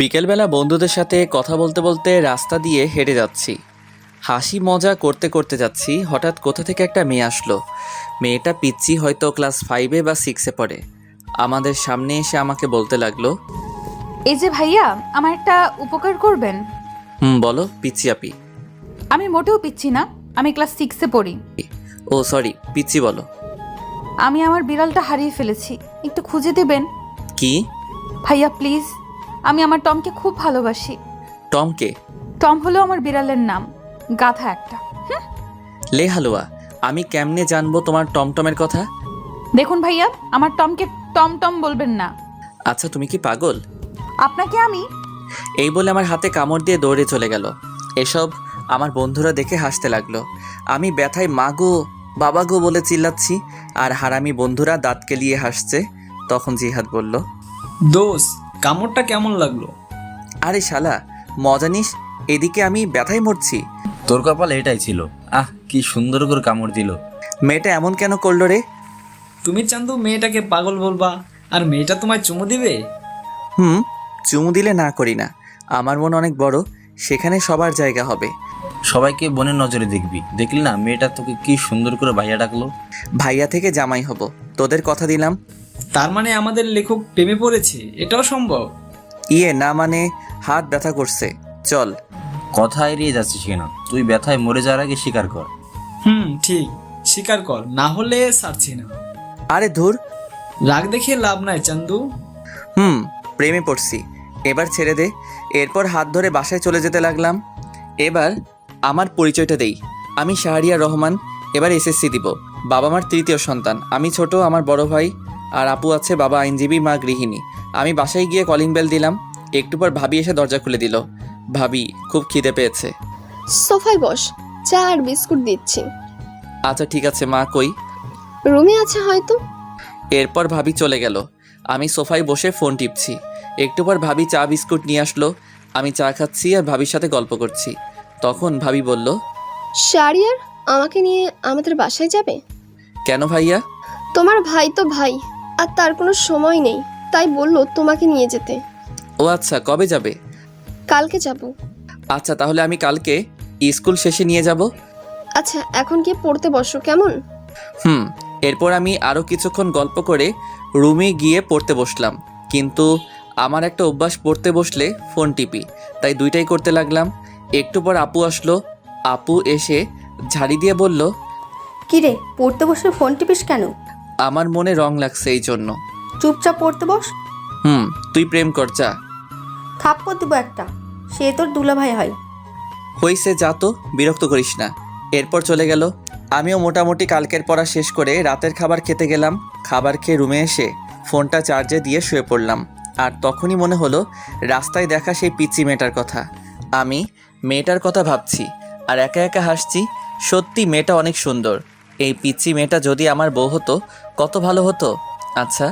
বিকেলবেলা বন্ধুদের সাথে কথা বলতে বলতে রাস্তা দিয়ে হেঁটে যাচ্ছি। হাসি মজা করতে করতে যাচ্ছি, হঠাৎ কোথা থেকে একটা মেয়ে আসলো। মেয়েটা পিচ্ছি, হয়তো ক্লাস 5-এ বা 6-এ পড়ে। আমাদের সামনে এসে আমাকে বলতে লাগলো, এই যে ভাইয়া, আমার একটা উপকার করবেন। বলো পিচ্ছি আপি। আমি মোটেও পিচ্ছি না, আমি ক্লাস 6-এ পড়ি। ও সরি, পিচ্ছি বলো। আমি আমার বিড়ালটা হারিয়ে ফেলেছি, একটু খুঁজে দেবেন? কি? ভাইয়া প্লিজ, আমি আমার টমকে খুব ভালোবাসি। টমকে? টম হলো আমার বিড়ালের নাম, গাধা একটা। লে হালুয়া, আমি কেমনে জানবো তোমার টমটমের কথা? দেখুন ভাইয়া, আমার টমকে টমটম বলবেন না। আচ্ছা তুমি কি পাগল? আপনাকে আমি। এই বলে আমার হাতে কামড় দিয়ে দৌড়ে চলে গেল। এসব আমার বন্ধুরা দেখে হাসতে লাগলো। আমি ব্যথায় মা গো বাবা গো বলে চিল্লাচ্ছি, আর হারামি বন্ধুরা দাঁত কেলিয়ে হাসছে। তখন জিহাদ বলল, দোষ, কামড়টা কেমন লাগলো? আরে শালা মজা নিস, এদিকে আমি ব্যথায় মরছি। তোর কপালে এটাই ছিল। কি সুন্দর করে কামড় দিল। মেয়েটা এমন কেন করলো রে? তুমি চান্দু মেয়েটাকে পাগল বলবা, আর মেয়েটা তোমায় চুমু দিবে? চুমু দিলে না করি না, আমার মন অনেক বড়, সেখানে সবার জায়গা হবে। সবাইকে বোনের নজরে দেখবি। দেখলি না মেয়েটা তোকে কি সুন্দর করে ভাইয়া ডাকলো। ভাইয়া থেকে জামাই হব, তোদের কথা দিলাম। তার মানে আমাদের লেখক প্রেমে পড়েছে, এটাও সম্ভব? না মানে হাত ব্যথা করছে, চল। কথা এড়িয়ে যাচ্ছিস কেন? তুই ব্যথায় মরে যাওয়ার আগে স্বীকার কর। ঠিক, স্বীকার কর, না হলে ছাড়ছি না। আরে ধুর, রাগ দেখিয়ে লাভ নাই চান্দু। প্রেমে পড়ছি, এবার ছেড়ে দে। এরপর হাত ধরে বাসায় চলে যেতে লাগলাম। এবার আমার পরিচয়টা দেই, আমি শাহরিয়ার রহমান, এবার এসএসসি দিব। বাবা মার তৃতীয় সন্তান, আমি ছোট, আমার বড় ভাই আর আপু আছে, বাবা আইনজীবী, মা গৃহিণী। আমি বাসায় গিয়ে কলিং বেল দিলাম, একটু পর ভাবি এসে দরজা খুলে দিল। ভাবি, খুব খিদে পেয়েছে। সোফায় বস, চা আর বিস্কুট দিচ্ছি। আচ্ছা ঠিক আছে মা, কই? রুমে আছে হয়তো। এরপর ভাবি চলে গেল, আমি সোফায় বসে ফোন টিপছি। একটু পর ভাবি চা বিস্কুট নিয়ে আসলো, আমি চা খাচ্ছি আর ভাবির সাথে গল্প করছি। তখন ভাবি বলল, শাহরিয়ার আমাকে নিয়ে আমাদের বাসায় যাবে? কেন ভাইয়া? তোমার ভাই তো ভাই, আর তার কোনো সময় নেই, তাই বললো তোমাকে নিয়ে যেতে। ও আচ্ছা, কবে যাবে? কালকে যাব। আচ্ছা তাহলে আমি কালকে স্কুল শেষে নিয়ে যাব। আচ্ছা এখন গিয়ে পড়তে বসো কেমন? এরপর আমি আরও কিছুক্ষণ গল্প করে রুমে গিয়ে পড়তে বসলাম। কিন্তু আমার একটা অভ্যাস, পড়তে বসলে ফোন টিপি, তাই দুইটাই করতে লাগলাম। একটু পর আপু আসলো, আপু এসে ঝাড়ি দিয়ে বলল, কিরে, পড়তে বসে ফোন টিপিস কেন? আমার মনে রং লাগছে এই জন্য। চুপচাপ পড়তে বস। তুই প্রেম কর যা। থাপ্পড় দিব একটা, সে তোর দুলাভাই হয়। হইছে, যা তো, বিরক্ত করিস না। এরপর চলে গেল। আমিও মোটামুটি কালকের পড়া শেষ করে রাতের খাবার খেতে গেলাম। খাবার খেয়ে রুমে এসে ফোনটা চার্জে দিয়ে শুয়ে পড়লাম। আর তখনই মনে হলো রাস্তায় দেখা সেই পিচ্চি মেয়েটার কথা। আমি মেয়েটার কথা ভাবছি আর একা একা হাসছি। সত্যি মেয়েটা অনেক সুন্দর। এই পিচ্চি মেয়েটা যদি আমার বউ হতো কত ভালো হতো। আচ্ছা,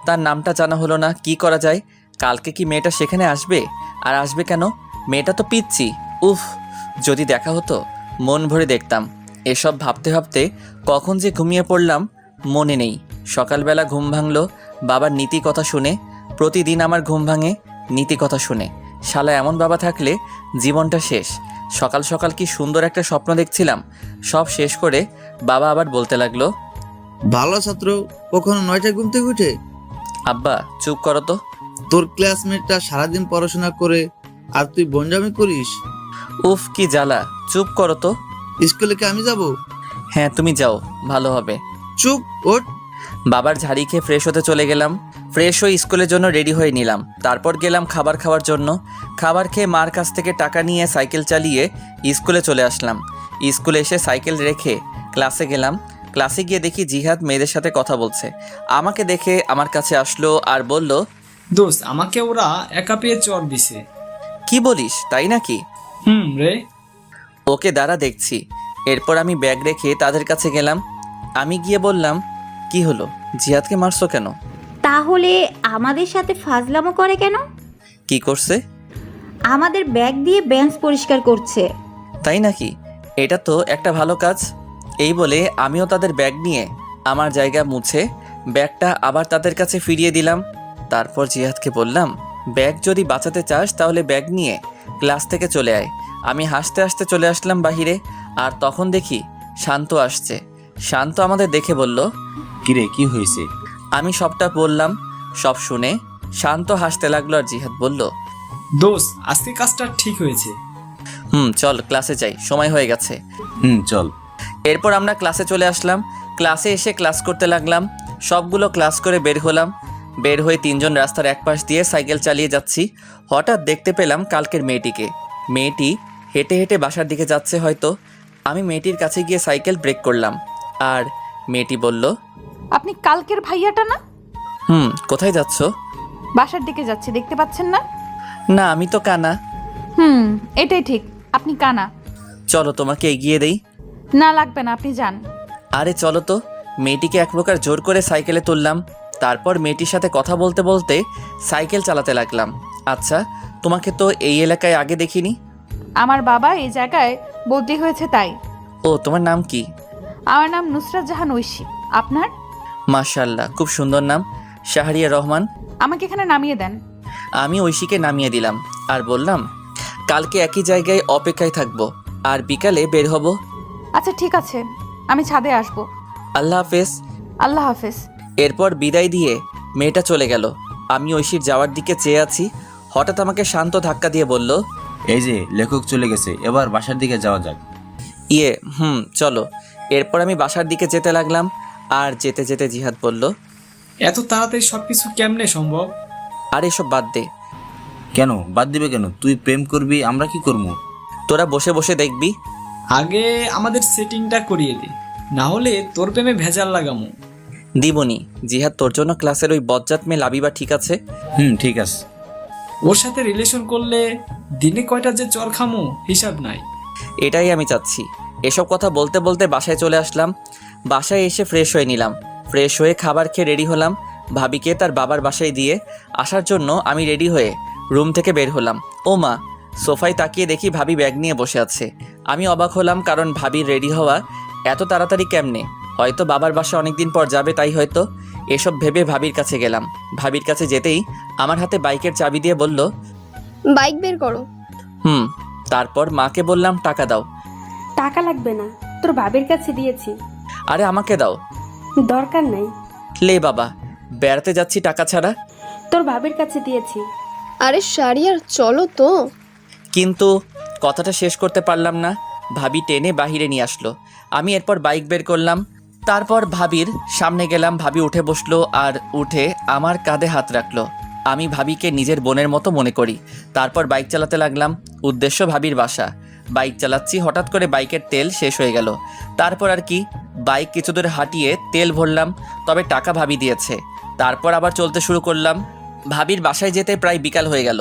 তার নামটা জানা হলো না, কি করা যায়? কালকে কি মেয়েটা সেখানে আসবে? আর আসবে কেন? মেয়েটা তো পিচ্চি। উফ, যদি দেখা হতো মন ভরে দেখতাম। এসব ভাবতে ভাবতে কখন যে ঘুমিয়ে পড়লাম মনে নেই। সকালবেলা ঘুম ভাঙলো বাবার নীতি কথা শুনে। প্রতিদিন আমার ঘুম ভাঙে নীতি কথা শুনে। শালা এমন বাবা থাকলে জীবনটা শেষ। সকাল সকাল কি সুন্দর একটা স্বপ্ন দেখছিলাম, সব শেষ করে বাবা আবার বলতে লাগলো, ভালো ছাত্র কখনো 9টায় ঘুম থেকে উঠে? আব্বা চুপ করো তো। তোর ক্লাসমেটটা সারাদিন পড়াশোনা করে আর তুই বনজামি করিস। উফ কি জ্বালা, চুপ করো তো। স্কুলে কি আমি যাব? হ্যাঁ তুমি যাও, ভালো হবে। চুপ, ওঠ। বাবার ঝাড়ি খেয়ে ফ্রেশ হতে চলে গেলাম। ফ্রেশ হয়ে স্কুলের জন্য রেডি হয়ে নিলাম। তারপর গেলাম খাবার খাওয়ার জন্য। খাবার খেয়ে মার কাছ থেকে টাকা নিয়ে সাইকেল চালিয়ে স্কুলে চলে আসলাম। স্কুলে এসে সাইকেল রেখে ক্লাসে গেলাম। ক্লাসে গিয়ে দেখি জিহাদ মেয়েদের সাথে কথা বলছে। আমাকে দেখে আমার কাছে আসলো আর বলল, দোস্ত, আমাকে ওরা একা পেয়ে চর দিছে। কি বলিস, তাই নাকি? রে। ওকে দাঁড়া দেখছি। এরপর আমি ব্যাগ রেখে তাদের কাছে গেলাম। আমি গিয়ে বললাম, কি হলো, জিহাদকে মারছো কেন? তাহলে আমাদের সাথে ফাজলামো করে কেন? কি করছে? আমাদের ব্যাগ দিয়ে বেঞ্চ পরিষ্কার করছে। তাই নাকি? এটা তো একটা ভালো কাজ। এই বলে আমিও তাদের ব্যাগ নিয়ে আমার জায়গা মুছে ব্যাগটা আবার তাদের কাছে ফিরিয়ে দিলাম। তারপর জিহাদকে বললাম, ব্যাগ যদি বাঁচাতে চাস তাহলে ব্যাগ নিয়ে ক্লাস থেকে চলে আয়। আমি হাসতে হাসতে চলে আসলাম বাহিরে, আর তখন দেখি শান্ত আসছে। শান্ত আমাদের দেখে বলল, কিরে কি হয়েছে? আমি সবটা বললাম। সব শুনে শান্ত হাসতে লাগলো, আর জিহাদ বলল, দোষ, আজকে কাজটা ঠিক হয়েছে। চল ক্লাসে যাই, সময় হয়ে গেছে। চল। এরপর আমরা ক্লাসে চলে আসলাম। ক্লাসে এসে ক্লাস করতে লাগলাম। সবগুলো ক্লাস করে বের হলাম। বের হয়ে তিনজন রাস্তার এক পাশ দিয়ে সাইকেল চালিয়ে যাচ্ছি। হঠাৎ দেখতে পেলাম কালকের মেয়েটিকে। মেয়েটি হেঁটে হেঁটে বাসার দিকে যাচ্ছে হয়তো। আমি মেয়েটির কাছে গিয়ে সাইকেল ব্রেক করলাম, আর মেয়েটি বলল, আপনি কালকের ভাইয়াটা না? কোথায় যাচ্ছ? বাসার দিকে যাচ্ছি, দেখতে পাচ্ছেন না? না, আমি তো কানা। এটাই ঠিক, আপনি কানা। চলো তোমাকে এগিয়ে দেই। না লাগবে না, আপনি যান। আরে চলো তো। মেয়েটিকে এক প্রকার জোর করে সাইকেলে তুললাম। তারপর মেয়েটির সাথে কথা বলতে বলতে সাইকেল চালাতে লাগলাম। আচ্ছা, তোমাকে তো এই এলাকায় আগে দেখিনি। আমার বাবা এই জায়গায় বদলি হয়েছে তাই। ও, তোমার নাম কি? আমার নাম নুসরাত জাহান ঐশী। আপনার? মাশাআল্লাহ, খুব সুন্দর নাম, শাহরিয়া রহমান। আমাকে এখানে নামিয়ে দেন। আমি ঐশীকে নামিয়ে দিলাম আর বললাম, কালকে একই জায়গায় অপেক্ষায় থাকবো, আর বিকালে বের হব। আচ্ছা ঠিক আছে, আমি ছাদে আসবো। আল্লাহ হাফেজ। আল্লাহ হাফেজ। এরপর বিদায় দিয়ে মেয়েটা চলে গেল। আমি ঐশীর যাওয়ার দিকে চেয়ে আছি। হঠাৎ আমাকে শান্ত ধাক্কা দিয়ে বলল, এই যে লেখক চলে গেছে, এবার বাসার দিকে যাওয়া যাক। চলো। এরপর আমি বাসার দিকে যেতে লাগলাম, আর যেতে যেতে জিহাদ বলল, এত তাড়াতাড়ি সবকিছু কেমনে সম্ভব? আর এসব বাদ দে। কেন বাদ দিবে কেন? তুই প্রেম করবি, আমরা কি করবো? তোরা বসে বসে দেখবি। আগে আমাদের সেটিংটা করিয়ে দে, না হলে তোর প্রেমে ভেজাল লাগামু। দিবনি। জিহাদ, তোর জন্য ক্লাসের ওই বজ্জাত মেয়ে লাবিবা ঠিক আছে? ঠিক আছে। ওর সাথে রিলেশন করলে দিনে কয়টা যে চর খামু হিসাব নাই। এটাই আমি চাচ্ছি। এসব কথা বলতে বলতে বাসায় চলে আসলাম। বাসায় এসে ফ্রেশ হয়ে নিলাম। ফ্রেশ হয়ে খাবার খেয়ে রেডি হলাম। ভাবিকে তার বাবার বাসায় দিয়ে আসার জন্য আমি রেডি হয়ে রুম থেকে বের হলাম। ও মা, সোফায় তাকিয়ে দেখি ভাবি ব্যাগ নিয়ে বসে আছে। আমি অবাক হলাম, কারণ ভাবির রেডি হওয়া এত তাড়াতাড়ি কেমনে? হয়তো বাবার বাসায় অনেকদিন পর যাবে, তাই হয়তো। এসব ভেবে ভাবির কাছে গেলাম। ভাবির কাছে যেতেই আমার হাতে বাইকের চাবি দিয়ে বলল, বাইক বের করো। তারপর মাকে বললাম, টাকা দাও। টাকা লাগবে না, তোর বাবার কাছে দিয়েছি। আরে আমাকে দাও। দরকার নাই। লে বাবা, বেড়াতে যাচ্ছি টাকা ছাড়া। তোর বাবার কাছে দিয়েছি। আরে শারিয়ার, চলো তো। কিন্তু কথাটা শেষ করতে পারলাম না। ভাবি টেনে বাহিরে নিয়ে আসলো। আমি এরপর বাইক বের করলাম। তারপর ভাবির সামনে গেলাম। ভাবি উঠে বসলো, আর উঠে আমার কাঁধে হাত রাখলো। আমি ভাবিকে নিজের বোনের মতো মনে করি। তারপর বাইক চালাতে লাগলাম। উদ্দেশ্য ভাবির বাসা। বাইক চালাচ্ছি, হঠাৎ করে বাইকের তেল শেষ হয়ে গেল। তারপর আর কি, বাইক কিছু দূর হাঁটিয়ে তেল ভরলাম, তবে টাকা ভাবি দিয়েছে। তারপর আবার চলতে শুরু করলাম। ভাবির বাসায় যেতে প্রায় বিকাল হয়ে গেল।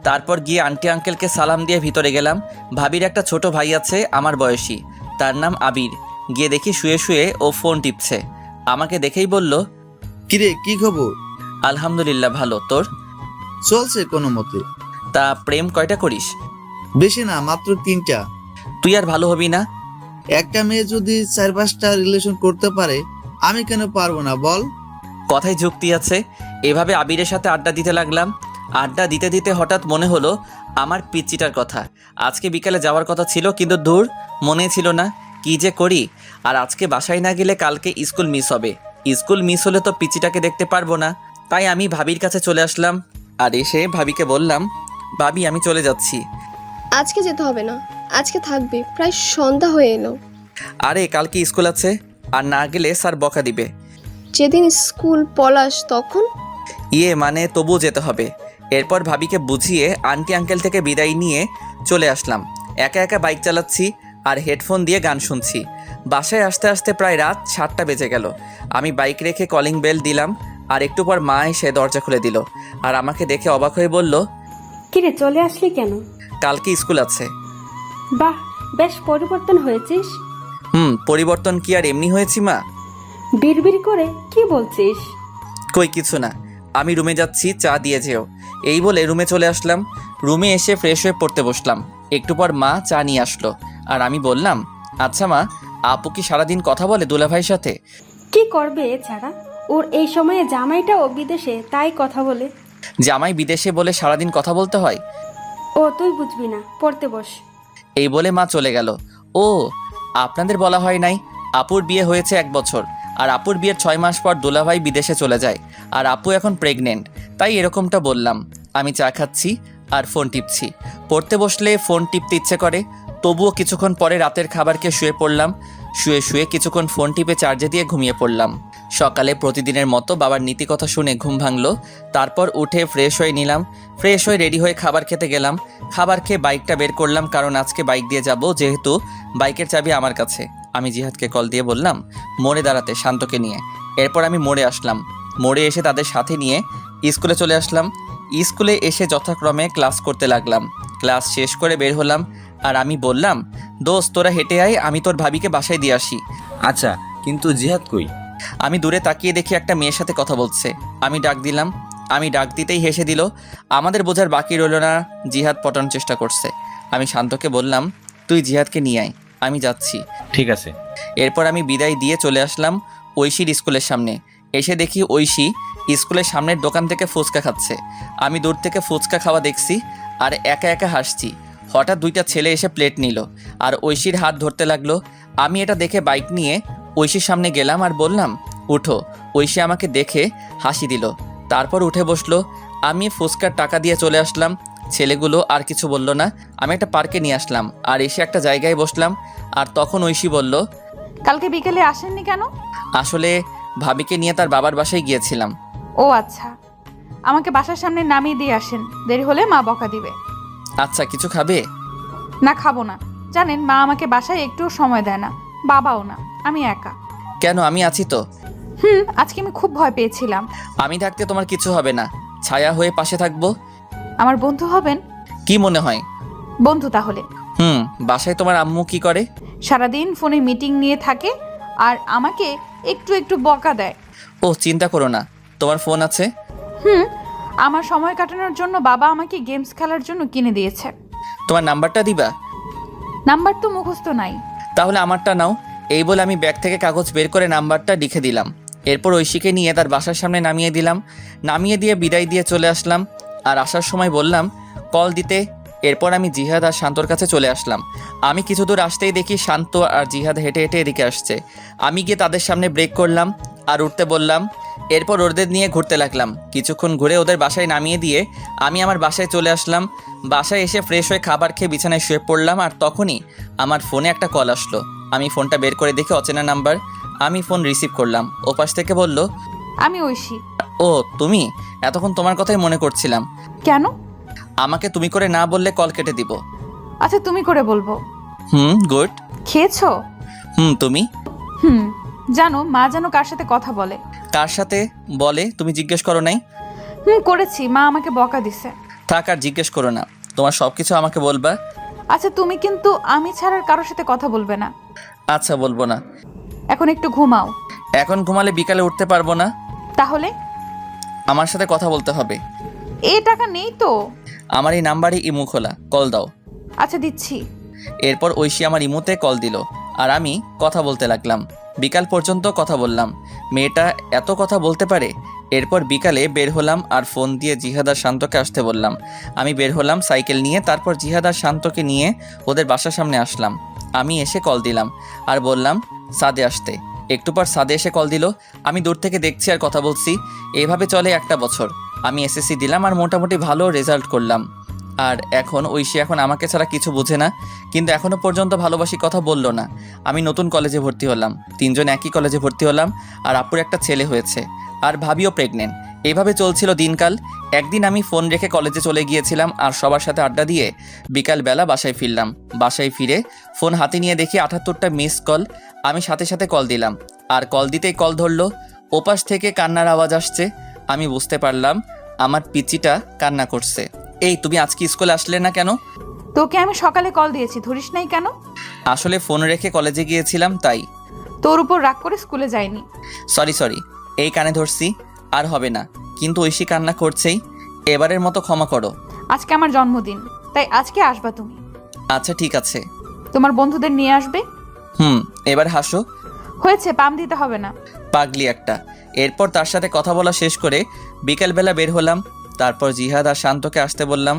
তারপর গিয়ে আন্টি আঙ্কেলকে সালাম দিয়ে ভিতরে গেলাম। ভাবির একটা ছোট ভাই আছে আমার বয়সী, তার নাম আবির। গিয়ে দেখি শুয়ে শুয়ে ও ফোন টিপছে। আমাকে দেখেই বলল, কিরে কি খবর? আলহামদুলিল্লাহ ভালো, তোর? চলছে কোনো মতে। তা প্রেম কয়টা করিস? বেশি না, মাত্র 3টা। তুই আর ভালো হবি না? একটা মেয়ে যদি 4-5টা রিলেশন করতে পারে, আমি কেন পারবো না বল? কথায় যুক্তি আছে। এভাবে আবিরের সাথে আড্ডা দিতে লাগলাম। আড্ডা দিতে দিতে হঠাৎ মনে হলো আমার পিচ্চিটার কথা। আজকে বিকালে যাওয়ার কথা ছিল, কিন্তু দূর, মনে ছিল না। কি যে করি। আর আজকে বাসায় না গেলে কালকে স্কুল মিস হবে। স্কুল মিস হলে তো পিচ্চিটাকে দেখতে পারবো না। তাই আমি ভাবির কাছে চলে আসলাম, আর এসে ভাবিকে বললাম, ভাবি আমি চলে যাচ্ছি। আজকে যেতে হবে না, আজকে থাকবে, প্রায় সন্ধ্যা হয়ে এলো। আরে কালকে স্কুল আছে, আর না গেলে স্যার বকা দিবে। যেদিন স্কুল পলাশ তখন? মানে তবুও যেতে হবে। এরপর ভাবিকে বুঝিয়ে আন্টি আঙ্কেল থেকে বিদায় নিয়ে চলে আসলাম। একা একা বাইক চালাচ্ছি আর হেডফোন দিয়ে গান শুনছি। বাসায় আসতে আসতে প্রায় রাত 7টা বেজে গেল। আমি বাইক রেখে কলিং বেল দিলাম, আর একটু পর মা এসে দরজা খুলে দিল, আর আমাকে দেখে অবাক হয়ে বলল, কিরে চলে আসলি কেন? কালকে স্কুল আছে। বাহ, বেশ পরিবর্তন হয়েছিস। পরিবর্তন কি আর এমনি হয়েছি মা? বিড়বিড় করে কি বলছিস? কই কিছু না, আমি রুমে যাচ্ছি, চা দিয়ে যেও। এই বলে রুমে চলে আসলাম। রুমে এসে ফ্রেশ হয়ে পড়তে বসলাম। একটু পর মা চা নিয়ে আসলো, আর আমি বললাম, আচ্ছা মা, আপু কি সারাদিন কথা বলে দুলাভাইয়ের সাথে? কি করবে এছাড়া? ওর এই সময়ে জামাইটাও বিদেশে, তাই কথা বলে। জামাই বিদেশে বলে সারাদিন কথা বলতে হয়? ও তুই বুঝবি না, পড়তে বস। এই বলে মা চলে গেল। ও, আপনাদের বলা হয় নাই, আপুর বিয়ে হয়েছে 1 বছর, আর আপুর বিয়ের 6 মাস পর দুলাভাই বিদেশে চলে যায়, আর আপু এখন প্রেগনেন্ট, তাই এরকমটা বললাম। আমি চা খাচ্ছি আর ফোন টিপছি। পড়তে বসলে ফোন টিপতে ইচ্ছে করে, তবুও কিছুক্ষণ পরে রাতের খাবার খেয়ে শুয়ে পড়লাম। শুয়ে শুয়ে কিছুক্ষণ ফোন টিপে চার্জে দিয়ে ঘুমিয়ে পড়লাম। সকালে প্রতিদিনের মতো বাবার নীতি কথা শুনে ঘুম ভাঙলো। তারপর উঠে ফ্রেশ হয়ে নিলাম। ফ্রেশ হয়ে রেডি হয়ে খাবার খেতে গেলাম। খাবার খেয়ে বাইকটা বের করলাম, কারণ আজকে বাইক দিয়ে যাব, যেহেতু বাইকের চাবি আমার কাছে। আমি জিহাদকে কল দিয়ে বললাম মোড়ে দাঁড়াতে, শান্তকে নিয়ে। এরপর আমি মোড়ে আসলাম। মোড়ে এসে তাদের সাথে নিয়ে স্কুলে চলে আসলাম। স্কুলে এসে যথাক্রমে ক্লাস করতে লাগলাম। ক্লাস শেষ করে বের হলাম, আর আমি বললাম দোস্ত তোরা হেঁটে আয়, আমি তোর ভাবিকে বাসায় দিয়ে আসি। আচ্ছা, কিন্তু জিহাদ কই? আমি দূরে তাকিয়ে দেখি একটা মেয়ের সাথে কথা বলছে। আমি ডাক দিলাম। আমি ডাক দিতেই হেসে দিল। আমাদের বোঝার বাকি রইল না, জিহাদ পটানোর চেষ্টা করছে। আমি শান্তকে বললাম তুই জিহাদকে নিয়ে আয়, আমি যাচ্ছি। ঠিক আছে। এরপর আমি বিদায় দিয়ে চলে আসলাম ঐশীর স্কুলের সামনে। এসে দেখি ঐশী স্কুলের সামনের দোকান থেকে ফুচকা খাচ্ছে। আমি দূর থেকে ফুচকা খাওয়া দেখছি আর একা একা হাসছি। হঠাৎ 2টা ছেলে এসে প্লেট নিল আর ঐশীর হাত ধরতে লাগলো। আমি এটা দেখে বাইক নিয়ে ঐশীর সামনে গেলাম আর বললাম উঠো। ঐশী আমাকে দেখে হাসি দিল, তারপর উঠে বসলো। আমি ফুচকার টাকা দিয়ে চলে আসলাম। ছেলেগুলো আর কিছু বলল না। আমি একটা পার্কে নিয়ে আসলাম আর এসে একটা জায়গায় বসলাম। আর তখন ঐশী বলল কালকে বিকেলে আসেননি কেন? আসলে ভাবিকে নিয়ে তার বাবার বাসায় গিয়েছিলাম। ও আচ্ছা, আমাকে বাসার সামনে নামিয়ে দিয়ে আসেন, দেরি হলে মা বকা দিবে। আচ্ছা, কিছু খাবে? না খাবো না, জানেন মা আমাকে বাসায় একটুও সময় দেয় না, বাবাও না, আমি একা। কেন, আমি আছি তো। আজকে আমি খুব ভয় পেয়েছিলাম। আমি থাকতে তোমার কিছু হবে না, ছায়া হয়ে পাশে থাকবো। আমার বন্ধু হবেন? কি মনে হয়? বন্ধু তাহলে। বাসায় তোমার আম্মু কি করে? সারাদিন ফোনে মিটিং নিয়ে থাকে আর আমাকে একটু একটু বকা দেয়। ও চিন্তা করো না, তোমার ফোন আছে। আমার সময় কাটানোর জন্য বাবা আমাকে গেমস খেলার জন্য কিনে দিয়েছে। তোমার নাম্বারটা দিবা? নাম্বার তো মুখস্থ নাই। তাহলে আমারটা নাও। এই বলে আমি ব্যাগ থেকে কাগজ বের করে নাম্বারটা লিখে দিলাম। এরপর ঐশীকে নিয়ে তার বাসার সামনে নামিয়ে দিলাম। নামিয়ে দিয়ে বিদায় দিয়ে চলে আসলাম। আর আসার সময় বললাম কল দিতে। এরপর আমি জিহাদ আর শান্তর কাছে চলে আসলাম। আমি কিছু দূর আসতেই দেখি শান্ত আর জিহাদ হেঁটে হেঁটে এদিকে আসছে। আমি গিয়ে তাদের সামনে ব্রেক করলাম আর উঠতে বললাম। এরপর ওদের নিয়ে ঘুরতে লাগলাম। কিছুক্ষণ ঘুরে ওদের বাসায় নামিয়ে দিয়ে আমি আমার বাসায় চলে আসলাম। বাসায় এসে ফ্রেশ হয়ে খাবার খেয়ে বিছানায় শুয়ে পড়লাম। আর তখনই আমার ফোনে একটা কল আসলো। আমি ফোনটা বের করে দেখি অচেনা নাম্বার। আমি ফোন রিসিভ করলাম। ওপাশ থেকে বলল আমি ঐশী। ও তুমি? এতক্ষণ তোমার কথাই মনে করছিলাম। কেন? আমাকে তুমি করে না বললে কল কেটে দিব। আচ্ছা তুমি করে বলবো। গুড। খেয়েছো? তুমি? জানো মা যেন কার সাথে কথা বলে। কার সাথে বলে তুমি জিজ্ঞেস করো নাই? করেছি, মা আমাকে বকা দিছে। থাক আর জিজ্ঞেস করো না, তোমার সব কিছু আমাকে বলবা। আচ্ছা তুমি কিন্তু আমি ছাড়ার কারোর সাথে কথা বলবে না। আচ্ছা বলবো না। এখন একটু ঘুমাও। এখন ঘুমালে বিকালে উঠতে পারবো না। তাহলে? আমার সাথে কথা বলতে হবে। এই টাকা নেই তো। আমার এই নাম্বারে ইমো খোলা, কল দাও। আচ্ছা দিচ্ছি। এরপর ঐশী আমার ইমোতে কল দিল আর আমি কথা বলতে লাগলাম। বিকাল পর্যন্ত কথা বললাম। মেয়েটা এত কথা বলতে পারে। এরপর বিকালে বের হলাম আর ফোন দিয়ে জিহাদ আর শান্তকে আসতে বললাম। আমি বের হলাম সাইকেল নিয়ে। তারপর জিহাদ আর শান্তকে নিয়ে ওদের বাসার সামনে আসলাম। আমি এসে কল দিলাম আর বললাম সাদে আসতে। একটু পর সাদে এসে কল দিল। আমি দূর থেকে দেখছি আর কথা বলছি। এভাবে চলে 1টা বছর। আমি এসএসসি দিলাম আর মোটামুটি ভালো রেজাল্ট করলাম। আর এখন ঐশী এখন আমাকে ছাড়া কিছু বোঝে না, কিন্তু এখনও পর্যন্ত ভালোবাসি কথা বললো না। আমি নতুন কলেজে ভর্তি হলাম, 3জন একই কলেজে ভর্তি হলাম। আর আপুর একটা ছেলে হয়েছে আর ভাবিও প্রেগনেন্ট। এইভাবে চলছিল দিনকাল। একদিন আমি ফোন রেখে কলেজে চলে গিয়েছিলাম আর সবার সাথে আড্ডা দিয়ে বিকালবেলা বাসায় ফিরলাম। বাসায় ফিরে ফোন হাতে নিয়ে দেখি 78টা মিস কল। আমি সাথে সাথে কল দিলাম আর কল দিতেই কল ধরলো। ওপাশ থেকে কান্নার আওয়াজ আসছে। আমি বুঝতে পারলাম আমার পিচিটা কান্না করছে। এই তুমি আজকে স্কুলে আসলে না কেন? তোকে আমি সকালে কল দিয়েছি, ধরিস নাই কেন? আসলে ফোন রেখে কলেজে গিয়েছিলাম তাই। তোর উপর রাগ করে স্কুলে যাইনি। সরি, এই কানে ধরছি, আর হবে না। কিন্তু ঐশী কান্না করছেই, এবারের মতো ক্ষমা করো। আজকে আমার জন্মদিন, তাই আজকে আসবা তুমি। আচ্ছা ঠিক আছে। তোমার বন্ধুদের নিয়ে আসবে। এবার হাসো। হয়েছে, পাম দিতে হবে না। পাগলি একটা। এরপর তার সাথে কথা বলা শেষ করে বিকেলবেলা বের হলাম। তারপর জিহাদ আর শান্তকে আসতে বললাম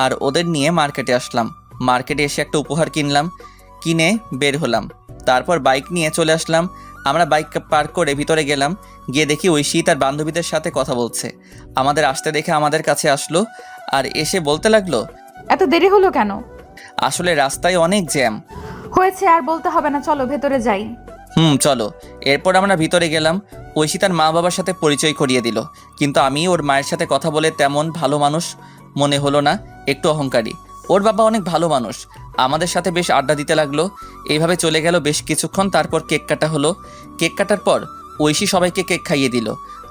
আর ওদের নিয়ে মার্কেটে আসলাম। মার্কেটে এসে একটা উপহার কিনলাম, কিনে বের হলাম। তারপর বাইক নিয়ে চলে আসলাম। আমরা বাইক পার্ক করে ভিতরে গেলাম। গিয়ে দেখি ঐশী তার বান্ধবীদের সাথে কথা বলছে। আমাদের আসতে দেখে আমাদের কাছে আসলো আর এসে বলতে লাগলো, এত দেরি হলো কেন? আসলে রাস্তায় অনেক জ্যাম। হয়েছে, আর বলতে হবে না, চলো ভেতরে যাই। চলো। এরপর আমরা ভিতরে গেলাম। ঐশী তার মা বাবার সাথে পরিচয় করিয়ে দিল, কিন্তু আমি ওর মায়ের সাথে কথা বলে তেমন ভালো মানুষ মনে হলো না, একটু অহংকারী। ওর বাবা অনেক ভালো মানুষ, আমাদের সাথে বেশ আড্ডা দিতে লাগলো। এইভাবে চলে গেল বেশ কিছুক্ষণ। তারপর কেক কাটা হলো। কেক কাটার পর ঐশী সবাইকে কেক খাইয়ে দিল।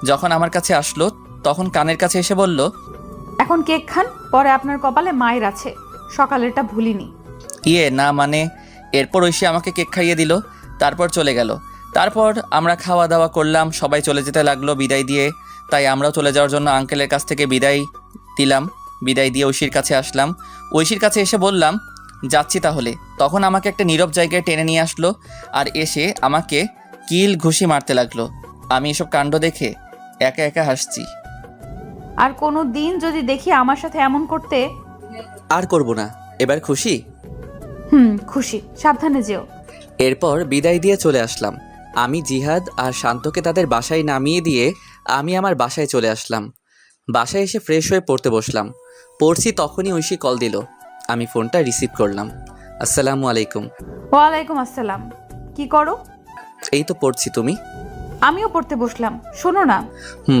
যখন আমার কাছে আসলো তখন কানের কাছে এসে বলল, এখন কেক খান, পরে আপনার কপালে মায়ের আছে, সকালেরটা ভুলিনি। না মানে। এরপর ঐশী আমাকে কেক খাইয়ে দিল, তারপর চলে গেল। তারপর আমরা খাওয়া দাওয়া করলাম, সবাই চলে যেতে লাগলো বিদায় দিয়ে। তাই আমরাও চলে যাওয়ার জন্য আঙ্কেলের কাছ থেকে বিদায় দিলাম। বিদায় দিয়ে ঐশীর কাছে আসলাম। ঐশীর কাছে এসে বললাম, যাচ্ছি তাহলে। তখন আমাকে একটা নীরব জায়গায় টেনে নিয়ে আসলো আর এসে আমাকে কিল ঘুষি মারতে লাগলো। আমি এসব কাণ্ড দেখে একা একা হাসছি। আর কোনো দিন যদি দেখি আমার সাথে এমন করতে। আর করব না, এবার খুশি? খুশি, সাবধানে যেও। এরপর বিদায় দিয়ে চলে আসলাম। আমি জিহাদ আর শান্তকে তাদের বাসায় নামিয়ে দিয়ে আমি আমার বাসায় চলে আসলাম। বাসায় এসে ফ্রেশ হয়ে পড়তে বসলাম। পড়ছি তখনই ঐশী কল দিল। আমি ফোনটা রিসিভ করলাম। আসসালামু আলাইকুম। ওয়ালাইকুম আসসালাম। কি করো? এই তো পড়ছি, তুমি? আমিও পড়তে বসলাম। শোনো না,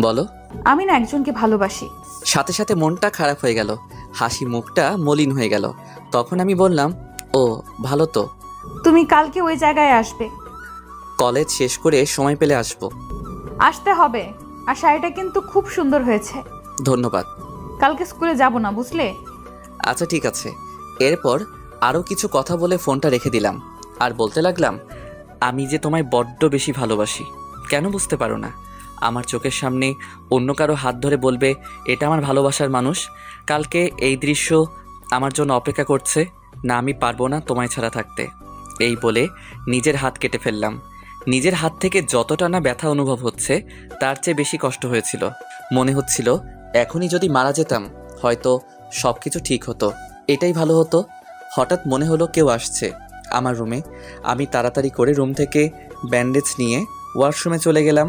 বলো। আমি না একজনকে ভালোবাসি। সাথে সাথে মনটা খারাপ হয়ে গেল, হাসি মুখটা মলিন হয়ে গেল। তখন আমি বললাম, ও ভালো তো। তুমি কালকে ওই জায়গায় আসবে। কলেজ শেষ করে সময় পেলে আসবো। আসতে হবে। আর শাড়িটা কিন্তু খুব সুন্দর হয়েছে। ধন্যবাদ। কালকে স্কুলে যাব না, বুঝলে? আচ্ছা ঠিক আছে। এরপর আরও কিছু কথা বলে ফোনটা রেখে দিলাম আর বলতে লাগলাম, আমি যে তোমায় বড্ড বেশি ভালোবাসি, কেন বুঝতে পারো না? আমার চোখের সামনে অন্য কারো হাত ধরে বলবে এটা আমার ভালোবাসার মানুষ। কালকে এই দৃশ্য আমার জন্য অপেক্ষা করছে না, আমি পারবো না তোমায় ছাড়া থাকতে। এই বলে নিজের হাত কেটে ফেললাম। নিজের হাত থেকে যতটা না ব্যথা অনুভব হচ্ছে তার চেয়ে বেশি কষ্ট হয়েছিল। মনে হচ্ছিল এখনই যদি মারা যেতাম হয়তো সব কিছু ঠিক হতো, এটাই ভালো হতো। হঠাৎ মনে হলো কেউ আসছে আমার রুমে। আমি তাড়াতাড়ি করে রুম থেকে ব্যান্ডেজ নিয়ে ওয়াশরুমে চলে গেলাম।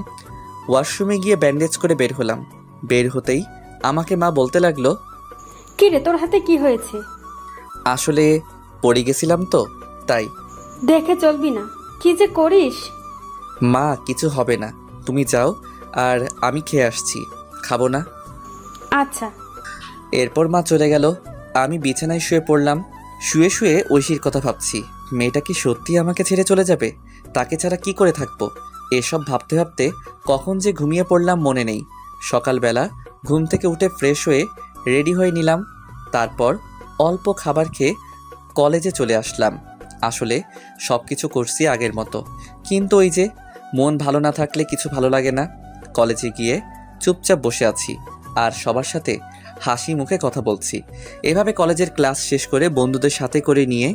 ওয়াশরুমে গিয়ে ব্যান্ডেজ করে বের হলাম। বের হতেই আমাকে মা বলতে লাগলো, কি রে, তোর হাতে কি হয়েছে? আসলে পড়ে গেছিলাম তো তাই। দেখে চলবি না, কি যে করিস। মা কিছু হবে না, তুমি যাও, আর আমি খেয়ে আসছি। খাবো না? আচ্ছা। এরপর মা চলে গেল। আমি বিছানায় শুয়ে পড়লাম। শুয়ে শুয়ে ঐশীর কথা ভাবছি। মেয়েটা কি সত্যি আমাকে ছেড়ে চলে যাবে? তাকে ছাড়া কি করে থাকবো? এসব ভাবতে ভাবতে কখন যে ঘুমিয়ে পড়লাম মনে নেই। সকালবেলা ঘুম থেকে উঠে ফ্রেশ হয়ে রেডি হয়ে নিলাম। তারপর অল্প খাবার খেয়ে কলেজে চলে আসলাম। আসলে সব কিছু করছি আগের মতো, কিন্তু ওই যে মন ভালো না থাকলে কিছু ভালো লাগে না। কলেজে গিয়ে চুপচাপ বসে আছি আর সবার সাথে হাসি মুখে কথা বলছি। এভাবে কলেজের ক্লাস শেষ করে বন্ধুদের সাথে করে নিয়ে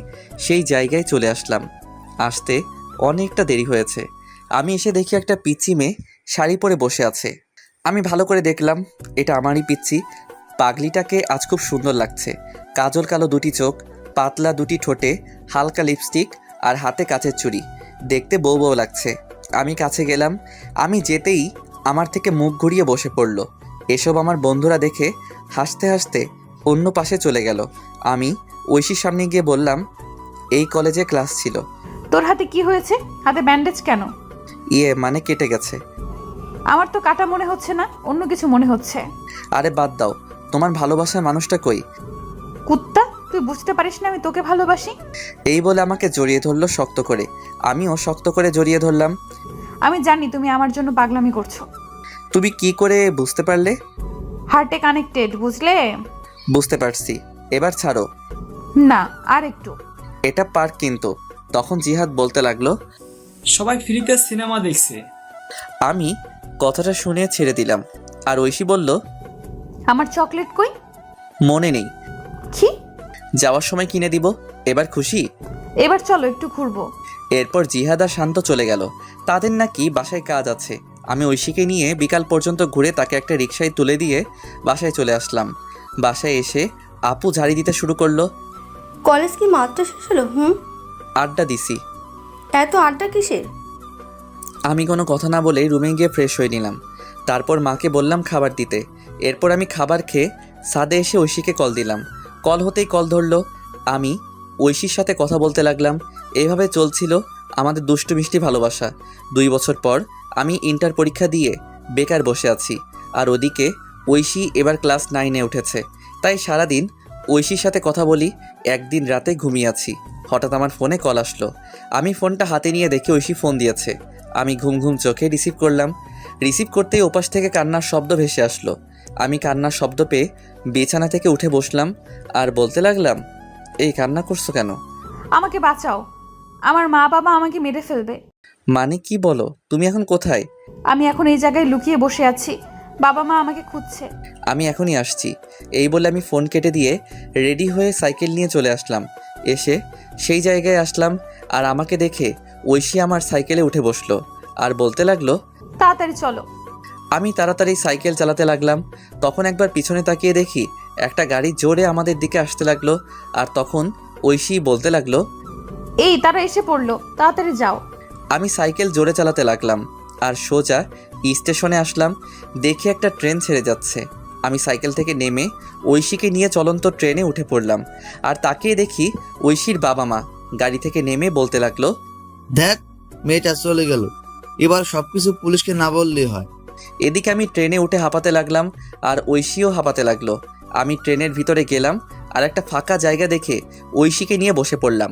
সেই জায়গায় চলে আসলাম। আসতে অনেকটা দেরি হয়েছে। আমি এসে দেখি একটা পিচ্চি মেয়ে শাড়ি পরে বসে আছে। আমি ভালো করে দেখলাম এটা আমারই পিচ্চি। পাগলিটাকে আজ খুব সুন্দর লাগছে। কাজল কালো দুটি চোখ, পাতলা দুটি ঠোঁটে হালকা লিপস্টিক আর হাতে কাচের চুড়ি, দেখতে বউ বউ লাগছে। আমি কাছে গেলাম। আমি যেতেই আমার থেকে মুখ ঘুরিয়ে বসে পড়ল। এসব আমার বন্ধুরা দেখে হাসতে হাসতে অন্য পাশে চলে গেল। আমি ঐশীর সামনে গিয়ে বললাম, এই কলেজে ক্লাস ছিল। তোর হাতে কি হয়েছে? হাতে ব্যান্ডেজ কেন? মানে কেটে গেছে। আমার তো কাটা মনে হচ্ছে না, অন্য কিছু মনে হচ্ছে। আরে বাদ দাও, তোমার ভালোবাসার মানুষটা কই? কুত্তা, তুই বুঝতে পারিস না আমি তোকে ভালোবাসি? এই বলে আমাকে জড়িয়ে ধরলো শক্ত করে। আমিও শক্ত করে জড়িয়ে ধরলাম। আমি জানি তুমি আমার জন্য পাগলামি করছো। তুমি কি করে বুঝতে পারলে? হার্টে কানেক্টেড, বুঝলে? বুঝতে পারছি, এবার ছাড়ো। না, আর একটু। এটা পার্ক কিন্তু। তখন জিহাদ বলতে লাগলো, সবাই ফ্রিতে সিনেমা দেখছে। আমি কথাটা শুনে ছেড়ে দিলাম। আর ঐশী বলল, আমার চকলেট কই? মনে নেই, কি? যাওয়ার সময় কিনে দিব। এবার খুশি? এবার চলো একটু ঘুরবো। এরপর জিহাদ আর শান্ত চলে গেল। তাদের নাকি বাসায় কাজ আছে। আমি ঐশীকে নিয়ে বিকাল পর্যন্ত ঘুরে তাকে একটা রিকশায় তুলে দিয়ে বাসায় চলে আসলাম। বাসায় এসে আপু ঝাড়ি দিতে শুরু করলো। কলেজ কি মাত্র শেষ হলো? আড্ডা দিছি। এত আড্ডা কিসের? আমি কোনো কথা না বলেই রুমে গিয়ে ফ্রেশ হয়ে নিলাম। তারপর মাকে বললাম খাবার দিতে। এরপর আমি খাবার খেয়ে ছাদে এসে ঐশীকে কল দিলাম। কল হতেই কল ধরলো। আমি ঐশীর সাথে কথা বলতে লাগলাম। এইভাবে চলছিল আমাদের দুষ্টু মিষ্টি ভালোবাসা। 2 বছর পর আমি ইন্টার পরীক্ষা দিয়ে বেকার বসে আছি, আর ওদিকে ঐশী এবার ক্লাস 9-এ উঠেছে। তাই সারাদিন ঐশীর সাথে কথা বলি। একদিন রাতে ঘুমিয়ে আছি, হঠাৎ আমার ফোনে কল আসলো। আমি ফোনটা হাতে নিয়ে দেখি ঐশী ফোন দিয়েছে। আমি ঘুম ঘুম চোখে রিসিভ করলাম। রিসিভ করতেই ওপাশ থেকে কান্নার শব্দ ভেসে আসলো। আমি কান্নার শব্দ পেয়ে বিছানা থেকে উঠে বসলাম আর বলতে লাগলাম, এই কান্না করছো কেন? আমাকে বাঁচাও, আমার মা বাবা আমাকে মেরে ফেলবে। মানে কি বলো? তুমি এখন কোথায়? আমি এখন এই জায়গায় লুকিয়ে বসে আছি, বাবা মা আমাকে খুঁজছে। আমি এখনই আসছি। এই বলে আমি ফোন কেটে দিয়ে রেডি হয়ে সাইকেল নিয়ে চলে আসলাম। এসে সেই জায়গায় আসলাম, আর আমাকে দেখে ঐশী আমার সাইকেলে উঠে বসলো আর বলতে লাগলো, তাড়াতাড়ি চলো। আমি তাড়াতাড়ি সাইকেল চালাতে লাগলাম। তখন একবার পিছনে তাকিয়ে দেখি একটা গাড়ি জোরে আমাদের দিকে আসতে লাগলো। আর তখন ঐশী বলতে লাগলো, এই তারা এসে পড়লো, তাড়াতাড়ি যাও। আমি সাইকেল জোরে চালাতে লাগলাম আর সোজা স্টেশনে আসলাম। দেখি একটা ট্রেন ছেড়ে যাচ্ছে। আমি সাইকেল থেকে নেমে ঐশীকে নিয়ে চলন্ত ট্রেনে উঠে পড়লাম। আর তাকিয়ে দেখি ঐশীর বাবা মা গাড়ি থেকে নেমে বলতে লাগলো, দেখ মেয়েটা চলে গেল, এবার সবকিছু পুলিশকে না বললেই হয়। এদিকে আমি ট্রেনে উঠে হাঁপাতে লাগলাম আর ঐশীও হাঁপাতে লাগলো। আমি ট্রেনের ভিতরে গেলাম আর একটা ফাঁকা জায়গা দেখে ঐশীকে নিয়ে বসে পড়লাম।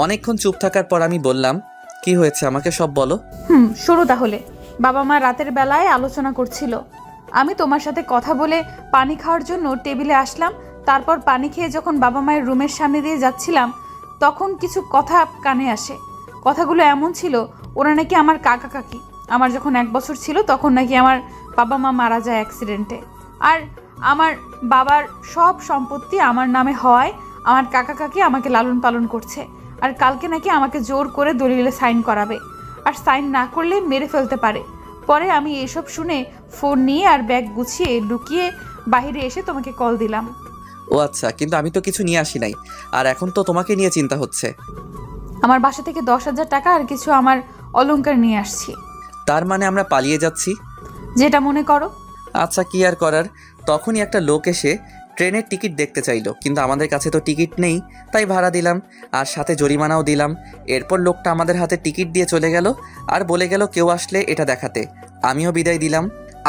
অনেকক্ষণ চুপ থাকার পর আমি বললাম, কি হয়েছে আমাকে সব বলো। শুরু তাহলে। বাবা মা রাতের বেলায় আলোচনা করছিল। আমি তোমার সাথে কথা বলে পানি খাওয়ার জন্য টেবিলে আসলাম। তারপর পানি খেয়ে যখন বাবা মায়ের রুমের সামনে দিয়ে যাচ্ছিলাম, তখন কিছু কথা কানে আসে। কথাগুলো এমন ছিল, ওরা নাকি আমার কাকা কাকি। আমার যখন 1 বছর ছিল তখন নাকি আমার বাবা মা মারা যায় অ্যাক্সিডেন্টে। আর আমার বাবার সব সম্পত্তি আমার নামে হওয়ায় আমার কাকা কাকি আমাকে লালন পালন করছে। আর কালকে নাকি আমাকে জোর করে দলিলে সাইন করাবে, আর সাইন না করলে মেরে ফেলতে পারে। পরে আমি এসব শুনে ফোন নিয়ে আর ব্যাগ গুছিয়ে লুকিয়ে বাইরে এসে তোমাকে কল দিলাম। ও আচ্ছা, কিন্তু আমি তো কিছু নিয়ে আসি নাই, আর এখন তো তোমাকে নিয়ে চিন্তা হচ্ছে। আমার বাসা থেকে 10,000 টাকা আর কিছু আমার অলংকার নিয়ে আসছি। তার মানে আমরা পালিয়ে যাচ্ছি? যেটা মনে করো। আচ্ছা, কি আর করার। তখনই একটা লোক এসে ট্রেনের টিকিট দেখতে চাইলো, কিন্তু আমাদের কাছে তো টিকিট নেই, তাই ভাড়া দিলাম আর সাথে জরিমানাও দিলাম। এরপর লোকটা আমাদের হাতে টিকিট দিয়ে চলে গেল আর বলে গেল কেউ আসলে এটা দেখাতে। আমিও বিদায় দিলাম।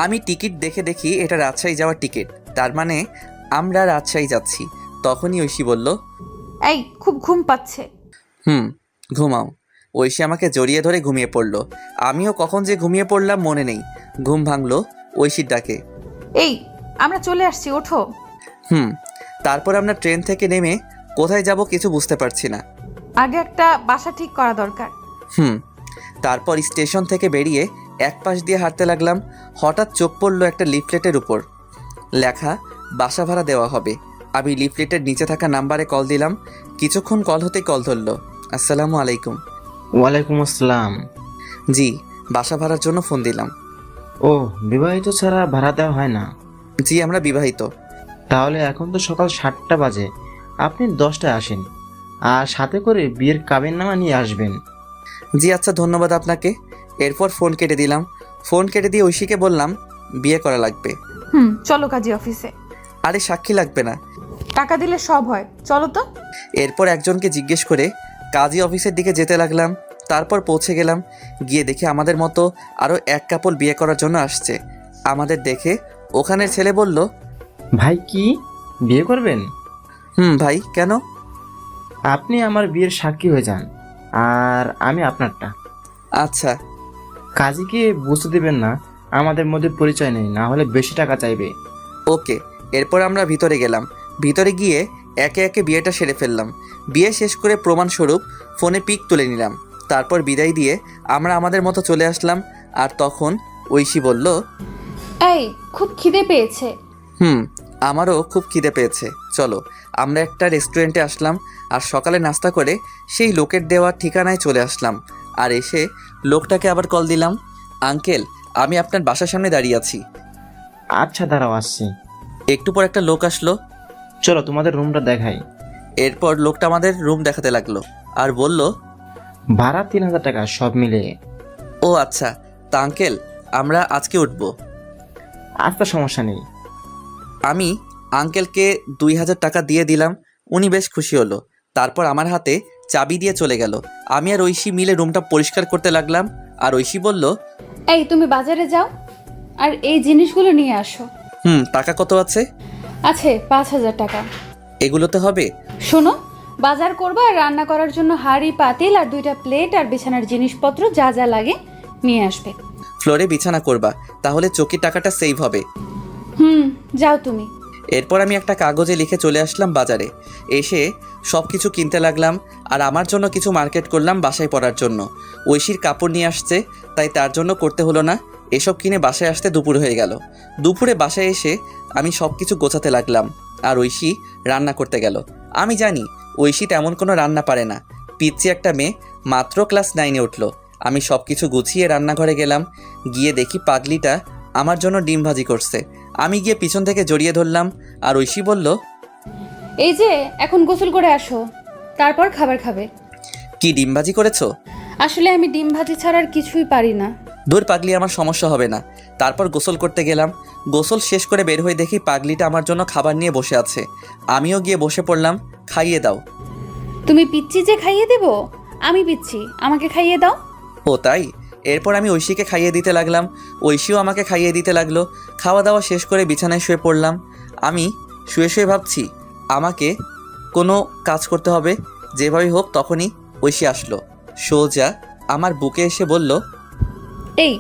আমি টিকিট দেখে দেখি এটা রাজশাহী যাওয়ার টিকিট, তার মানে আমরা রাজশাহী যাচ্ছি। তখনই ঐশী বলল, এই খুব ঘুম পাচ্ছে। ঘুমাও। ঐশী আমাকে জড়িয়ে ধরে ঘুমিয়ে পড়লো। আমিও কখন যে ঘুমিয়ে পড়লাম মনে নেই। ঘুম ভাঙলো ঐশীর ডাকে। এই আমরা চলে আসছি, ওঠো। তারপর আমরা ট্রেন থেকে নেমে কোথায় যাব কিছু বুঝতে পারছি না। আগে একটা বাসা ঠিক করা দরকার। তারপর স্টেশন থেকে বেরিয়ে এক পাশ দিয়ে হাঁটতে লাগলাম। হঠাৎ চোখ পড়লো একটা লিফলেটের উপর লেখা বাসা ভাড়া দেওয়া হবে। আমি লিফলেটের নিচে থাকা নাম্বারে কল দিলাম। কিছুক্ষণ কল হতে কল ধরলো। আসসালামু আলাইকুম। ওয়ালাইকুম আসসালাম। জি, বাসা ভাড়ার জন্য ফোন দিলাম। ও, বিবাহিত ছাড়া ভাড়া দেওয়া হয় না? জি, আমরা বিবাহিত। তাহলে এখন তো সকাল 7টা বাজে, আপনি 10টায় আসেন আর সাথে করে বিয়ের কাবিননামা নিয়ে আসবেন। জি আচ্ছা, ধন্যবাদ আপনাকে। এরপর ফোন কেটে দিলাম। ফোন কেটে দিয়ে ঐশীকে বললাম বিয়ে করা লাগবে। চলো কাজী অফিসে। আরে সাক্ষী লাগবে না, টাকা দিলে সব হয়, চলো তো। এরপর একজনকে জিজ্ঞেস করে কাজী অফিসের দিকে যেতে লাগলাম। তারপর পৌঁছে গেলাম। গিয়ে দেখি আমাদের মতো আরও এক কাপল বিয়ে করার জন্য আসছে। আমাদের দেখে ওখানের ছেলে বলল, ভাই কি বিয়ে করবেন? ভাই কেন? আপনি আমার বিয়ের সাক্ষী হয়ে যান আর আমি আপনারটা। আচ্ছা। কাজীকে বুঝতে দেবেন না আমাদের মধ্যে পরিচয় নেই, না হলে বেশি টাকা চাইবে। ওকে। এরপর আমরা ভিতরে গেলাম। ভিতরে গিয়ে একে একে বিয়েটা সেরে ফেললাম। বিয়ে শেষ করে প্রমাণস্বরূপ ফোনে পিক তুলে নিলাম। তারপর বিদায় দিয়ে আমরা আমাদের মতো চলে আসলাম। আর তখন ঐশী বলল, এই খুব খিদে পেয়েছে। আমারও খুব খিদে পেয়েছে, চলো আমরা একটা রেস্টুরেন্টে আসলাম আর সকালে নাস্তা করে সেই লোকের দেওয়া ঠিকানায় চলে আসলাম। আর এসে লোকটাকে আবার কল দিলাম, আঙ্কেল আমি আপনার বাসার সামনে দাঁড়িয়ে আছি। আচ্ছা দাঁড়াও, আসছি। একটু পর একটা লোক আসলো। চলো তোমাদের রুমটা দেখাই। এরপর লোকটা আমাদের রুম দেখাতে লাগলো আর বলল, ভাড়া 3,000 টাকা সব মিলিয়ে। ও আচ্ছা, তা আঙ্কেল আমরা আজকে উঠবো। আচ্ছা সমস্যা নেই। আমি আঙ্কেলকে 2,000 টাকা দিয়ে দিলাম। উনি বেশ খুশি হলো। তারপর আমার হাতে চাবি দিয়ে চলে গেল। আমি আর ঐশী মিলে রুমটা পরিষ্কার করতে লাগলাম। আর ঐশী বলল, এই তুমি বাজারে যাও আর এই জিনিসগুলো নিয়ে আসো। টাকা কত আছে? আছে 5,000 টাকা। এগুলোতে হবে? শোনো, বাজার করবা আর রান্না করার জন্য হাঁড়ি পাতিল আর 2টা প্লেট আর বিছানার জিনিসপত্র যা যা লাগে নিয়ে আসবে। ফ্লোরে বিছানা করবা, তাহলে চৌকির টাকাটা সেভ হবে। যাও তুমি। এরপর আমি একটা কাগজে লিখে চলে আসলাম বাজারে। এসে সব কিছু কিনতে লাগলাম আর আমার জন্য কিছু মার্কেট করলাম বাসায় পরার জন্য। ঐশীর কাপড় নিয়ে আসছে, তাই তার জন্য করতে হলো না। এসব কিনে বাসায় আসতে দুপুর হয়ে গেল। দুপুরে বাসায় এসে আমি সব কিছু গোছাতে লাগলাম আর ঐশী রান্না করতে গেল। আমি জানি ঐশী তেমন কোনো রান্না পারে না। পিচ্ছি একটা মেয়ে, মাত্র ক্লাস 9-এ উঠলো। আমি সব কিছু গুছিয়ে রান্নাঘরে গেলাম। গিয়ে দেখি পাগলিটা আমার জন্য ডিম ভাজি করছে। আমি গিয়ে পিছন থেকে জড়িয়ে ধরলাম আর ঐশী বলল, এই যে এখন গোসল করে আসো, তারপর খাবার খাবে। কি ডিম ভাজি করেছো? আসলে আমি ডিম ভাজি ছাড়া আর কিছুই পারি না। দূর পাগলি, আমার সমস্যা হবে না। তারপর গোসল করতে গেলাম। গোসল শেষ করে বের হয়ে দেখি পাগলিটা আমার জন্য খাবার নিয়ে বসে আছে। আমিও গিয়ে বসে পড়লাম। খাইয়ে দাও। তুমি পিচ্ছি যে খাইয়ে দেব? আমি পিচ্ছি, আমাকে খাইয়ে দাও। ও তাই? এরপর আমি ঐশীকে খাইয়ে দিতে লাগলাম। ঐশীও আমাকে খাইয়ে দিতে লাগলো। খাওয়া দাওয়া শেষ করে বিছানায় শুয়ে পড়লাম। আমি শুয়ে শুয়ে ভাবছি আমাকে কোনো কাজ করতে হবে। যেভাবেই হোক। তখনই ঐশী আসলো, সোজা আমার বুকে এসে বলল, এই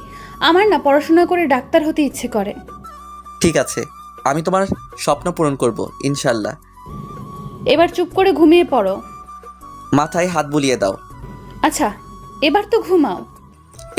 আমার না পড়াশোনা করে ডাক্তার হতে ইচ্ছে করে। ঠিক আছে, আমি তোমার স্বপ্ন পূরণ করব ইনশাল্লাহ। এবার চুপ করে ঘুমিয়ে পড়ো। মাথায় হাত বুলিয়ে দাও। আচ্ছা, এবার তো ঘুমাও।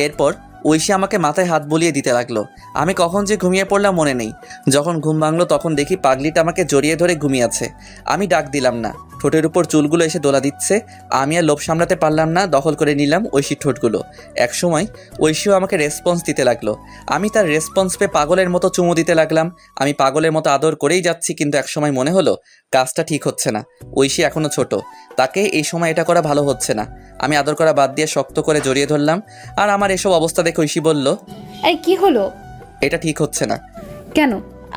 এরপর ঐশী আমাকে মাথায় হাত বুলিয়ে দিতে লাগলো। আমি কখন যে ঘুমিয়ে পড়লাম মনে নেই। যখন ঘুম ভাঙলো তখন দেখি পাগলিটা আমাকে জড়িয়ে ধরে ঘুমিয়ে আছে। আমি ডাক দিলাম না। ঠোঁটের উপর চুলগুলো এসে দোলা দিচ্ছে। আমি আর লোভ সামলাতে পারলাম না, দখল করে নিলাম ঐশীর ঠোঁটগুলো। একসময় ঐশীও আমাকে রেসপন্স দিতে লাগলো। আমি তার রেসপন্স পেয়ে পাগলের মতো চুমু দিতে লাগলাম। আমি পাগলের মতো আদর করেই যাচ্ছি, কিন্তু একসময় মনে হলো কাজটা ঠিক হচ্ছে না। ঐশী এখনও ছোট, তাকে এই সময় এটা করা ভালো হচ্ছে না। আমি আদর করা বাদ দিয়ে শক্ত করে জড়িয়ে ধরলাম। আর আমার এসব অবস্থা দেখে ঐশী বলল, এই কি হলো? এটা ঠিক হচ্ছে না। কেন?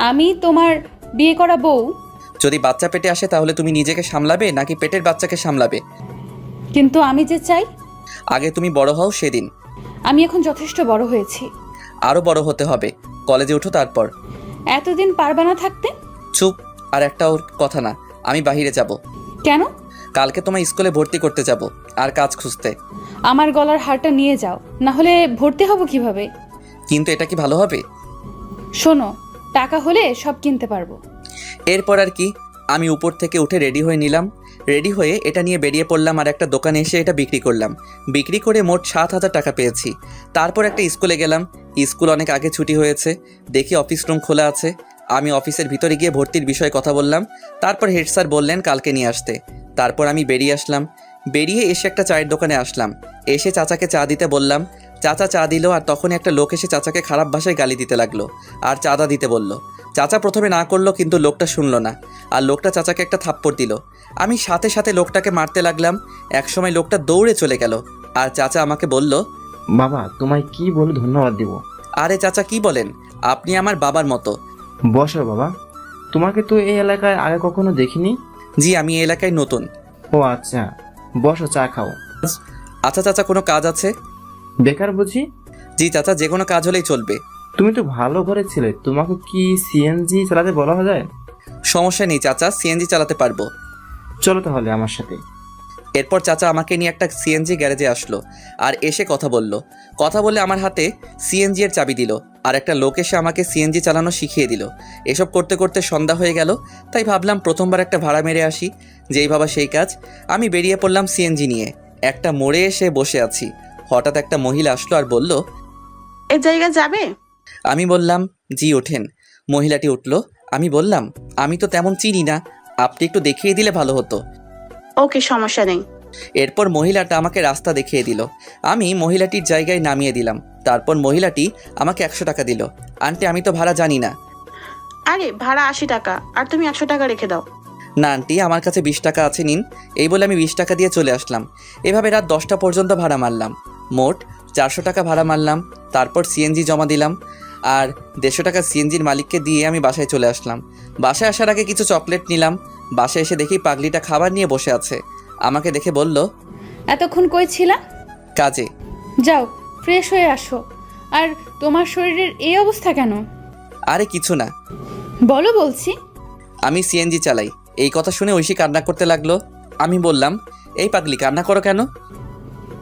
আমি তোমার বিয়ে করা বউ। যদি বাচ্চা পেটে আসে তাহলে তুমি নিজেকে সামলাবে নাকি পেটের বাচ্চাকে সামলাবে? কিন্তু আমি যে চাই। আগে তুমি বড় হও সেদিন। আমি এখন যথেষ্ট বড় হয়েছি। আরও বড় হতে হবে। কলেজে উঠো তারপর। এতদিন পারবা না থাকতে? চুপ। আর একটা ওর কথা না, আমি বাইরে যাব। কেন? কালকে তোমার স্কুলে ভর্তি করতে যাব আর কাজ খুঁজতে। আমার গলার হারটা নিয়ে যাও, না হলে ভর্তি হব কিভাবে? কিন্তু এটা কি ভালো হবে? শোনো, টাকা হলে সব কিনতে পারবো। এরপর আর কি, আমি উপর থেকে উঠে রেডি হয়ে নিলাম। রেডি হয়ে এটা নিয়ে বেরিয়ে পড়লাম আর একটা দোকানে এসে এটা বিক্রি করলাম। বিক্রি করে মোট 7,000 টাকা পেয়েছি। তারপর একটা স্কুলে গেলাম। স্কুল অনেক আগে ছুটি হয়েছে। দেখি অফিস রুম খোলা আছে। আমি অফিসের ভিতরে গিয়ে ভর্তির বিষয়ে কথা বললাম। তারপর হেড স্যার বললেন কালকে নিয়ে আসতে। তারপর আমি বেরিয়ে আসলাম। বেরিয়ে এসে একটা চায়ের দোকানে আসলাম। এসে চাচাকে চা দিতে বললাম। চাচা চা দিল আর তখনই একটা লোক এসে চাচাকে খারাপ ভাষায় গালি দিতে লাগলো আর চাঁদা দিতে বলল। চাচা প্রথমে না করলো, কিন্তু লোকটা শুনলো না আর লোকটা চাচাকে একটা থাপ্পড় দিল। আমি সাথে সাথে লোকটাকে মারতে লাগলাম। একসময় লোকটা দৌড়ে চলে গেল আর চাচা আমাকে বলল, বাবা তোমায় কি বলে ধন্যবাদ দিব? আরে চাচা কি বলেন, আপনি আমার বাবার মতো। বসো বাবা, তোমাকে তো এই এলাকায় আগে কখনো দেখিনি। জি, আমি এই এলাকায় নতুন। ও আচ্ছা, বসো চা খাও। আচ্ছা চাচা, কোনো কাজ আছে? বেকার বুঝি? জি চাচা, যে কোনো কাজ হলেই চলবে। তুমি তো ভালো ঘরে ছিলে, তোমাকে কি সিএনজি চালাতে বলা যায়? সমস্যা নেই চাচা, সিএনজি চালাতে পারবো। চলো তাহলে আমার সাথে। এরপর চাচা আমাকে নিয়ে একটা সিএনজি গ্যারেজে আসলো আর এসে কথা বলল। কথা বলে আমার হাতে সিএনজি এর চাবি দিল আর একটা লোক এসে আমাকে সিএনজি চালানো শিখিয়ে দিল। এসব করতে করতে সন্ধ্যা হয়ে গেল, তাই ভাবলাম প্রথমবার একটা ভাড়া মেরে আসি। যেই ভাবা সেই কাজ। আমি বেরিয়ে পড়লাম সিএনজি নিয়ে। একটা মোড়ে এসে বসে আছি। হঠাৎ একটা মহিলা আসলো আর বলল, এ জায়গা যাবে? আমি বললাম জি ওঠেন। মহিলাটি উঠল আমি বললাম, আমি তো তেমন চিনি না, আপনি একটু দেখিয়ে দিলে ভালো হতো। ওকে, সমস্যা নেই। এরপর মহিলাটা আমাকে রাস্তা দেখিয়ে দিল। আমি মহিলাটির জায়গায় নামিয়ে দিলাম। তারপর মহিলাটি আমাকে 100 টাকা দিল। আন্টি, আমি তো ভাড়া জানি না। আরে ভাড়া 80 টাকা, আর তুমি 100 টাকা রেখে দাও। না আন্টি, আমার কাছে 20 টাকা আছে, নিন। এই বলে আমি 20 টাকা দিয়ে চলে আসলাম। এভাবে রাত 10টা পর্যন্ত ভাড়া মারলাম। মোট 400 টাকা ভাড়া মারলাম। তারপর সিএনজি জমা দিলাম, আর 150 টাকা সিএনজির মালিককে দিয়ে আমি বাসায় চলে আসলাম। বাসায় আসার আগে কিছু চকলেট নিলাম। বাসায় এসে দেখি পাগলিটা খাবার নিয়ে বসে আছে। আমাকে দেখে বলল, এতক্ষণ কই ছিলা? কাজে। যাও ফ্রেশ হয়ে আসো। আর তোমার শরীরের এই অবস্থা কেন? আরে কিছু না, বলো বলছি। আমি সিএনজি চালাই। এই কথা শুনে ঐশী কান্না করতে লাগলো। আমি বললাম, এই পাগলি কান্না করো কেন?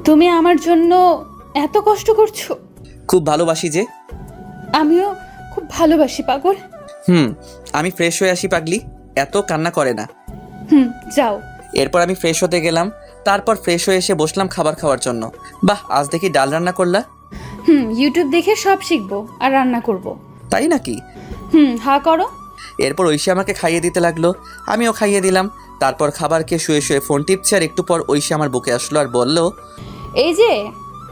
তুমি আমার জন্য এত কষ্ট করছো? খুব ভালোবাসি যে। আমিও খুব ভালোবাসি পাগল। আমি ফ্রেশ হয়ে আসি পাগলি, এত কান্না করে না। যাও। এরপর আমি ফ্রেশ হতে গেলাম। তারপর ফ্রেশ হয়ে এসে বসলাম খাবার খাওয়ার জন্য। বাহ, আজ দেখি ডাল রান্না করলা। ইউটিউব দেখে সব শিখবো আর রান্না করব। তাই নাকি? হা করো। এরপর ঐশী আমাকে খাইয়ে দিতে লাগলো, আমিও খাইয়ে দিলাম। তারপর খাবার খেয়ে শুয়ে শুয়ে ফোন টিপছে, আর একটু পর ঐশী আমার বুকে আসলো আর বলল, এই যে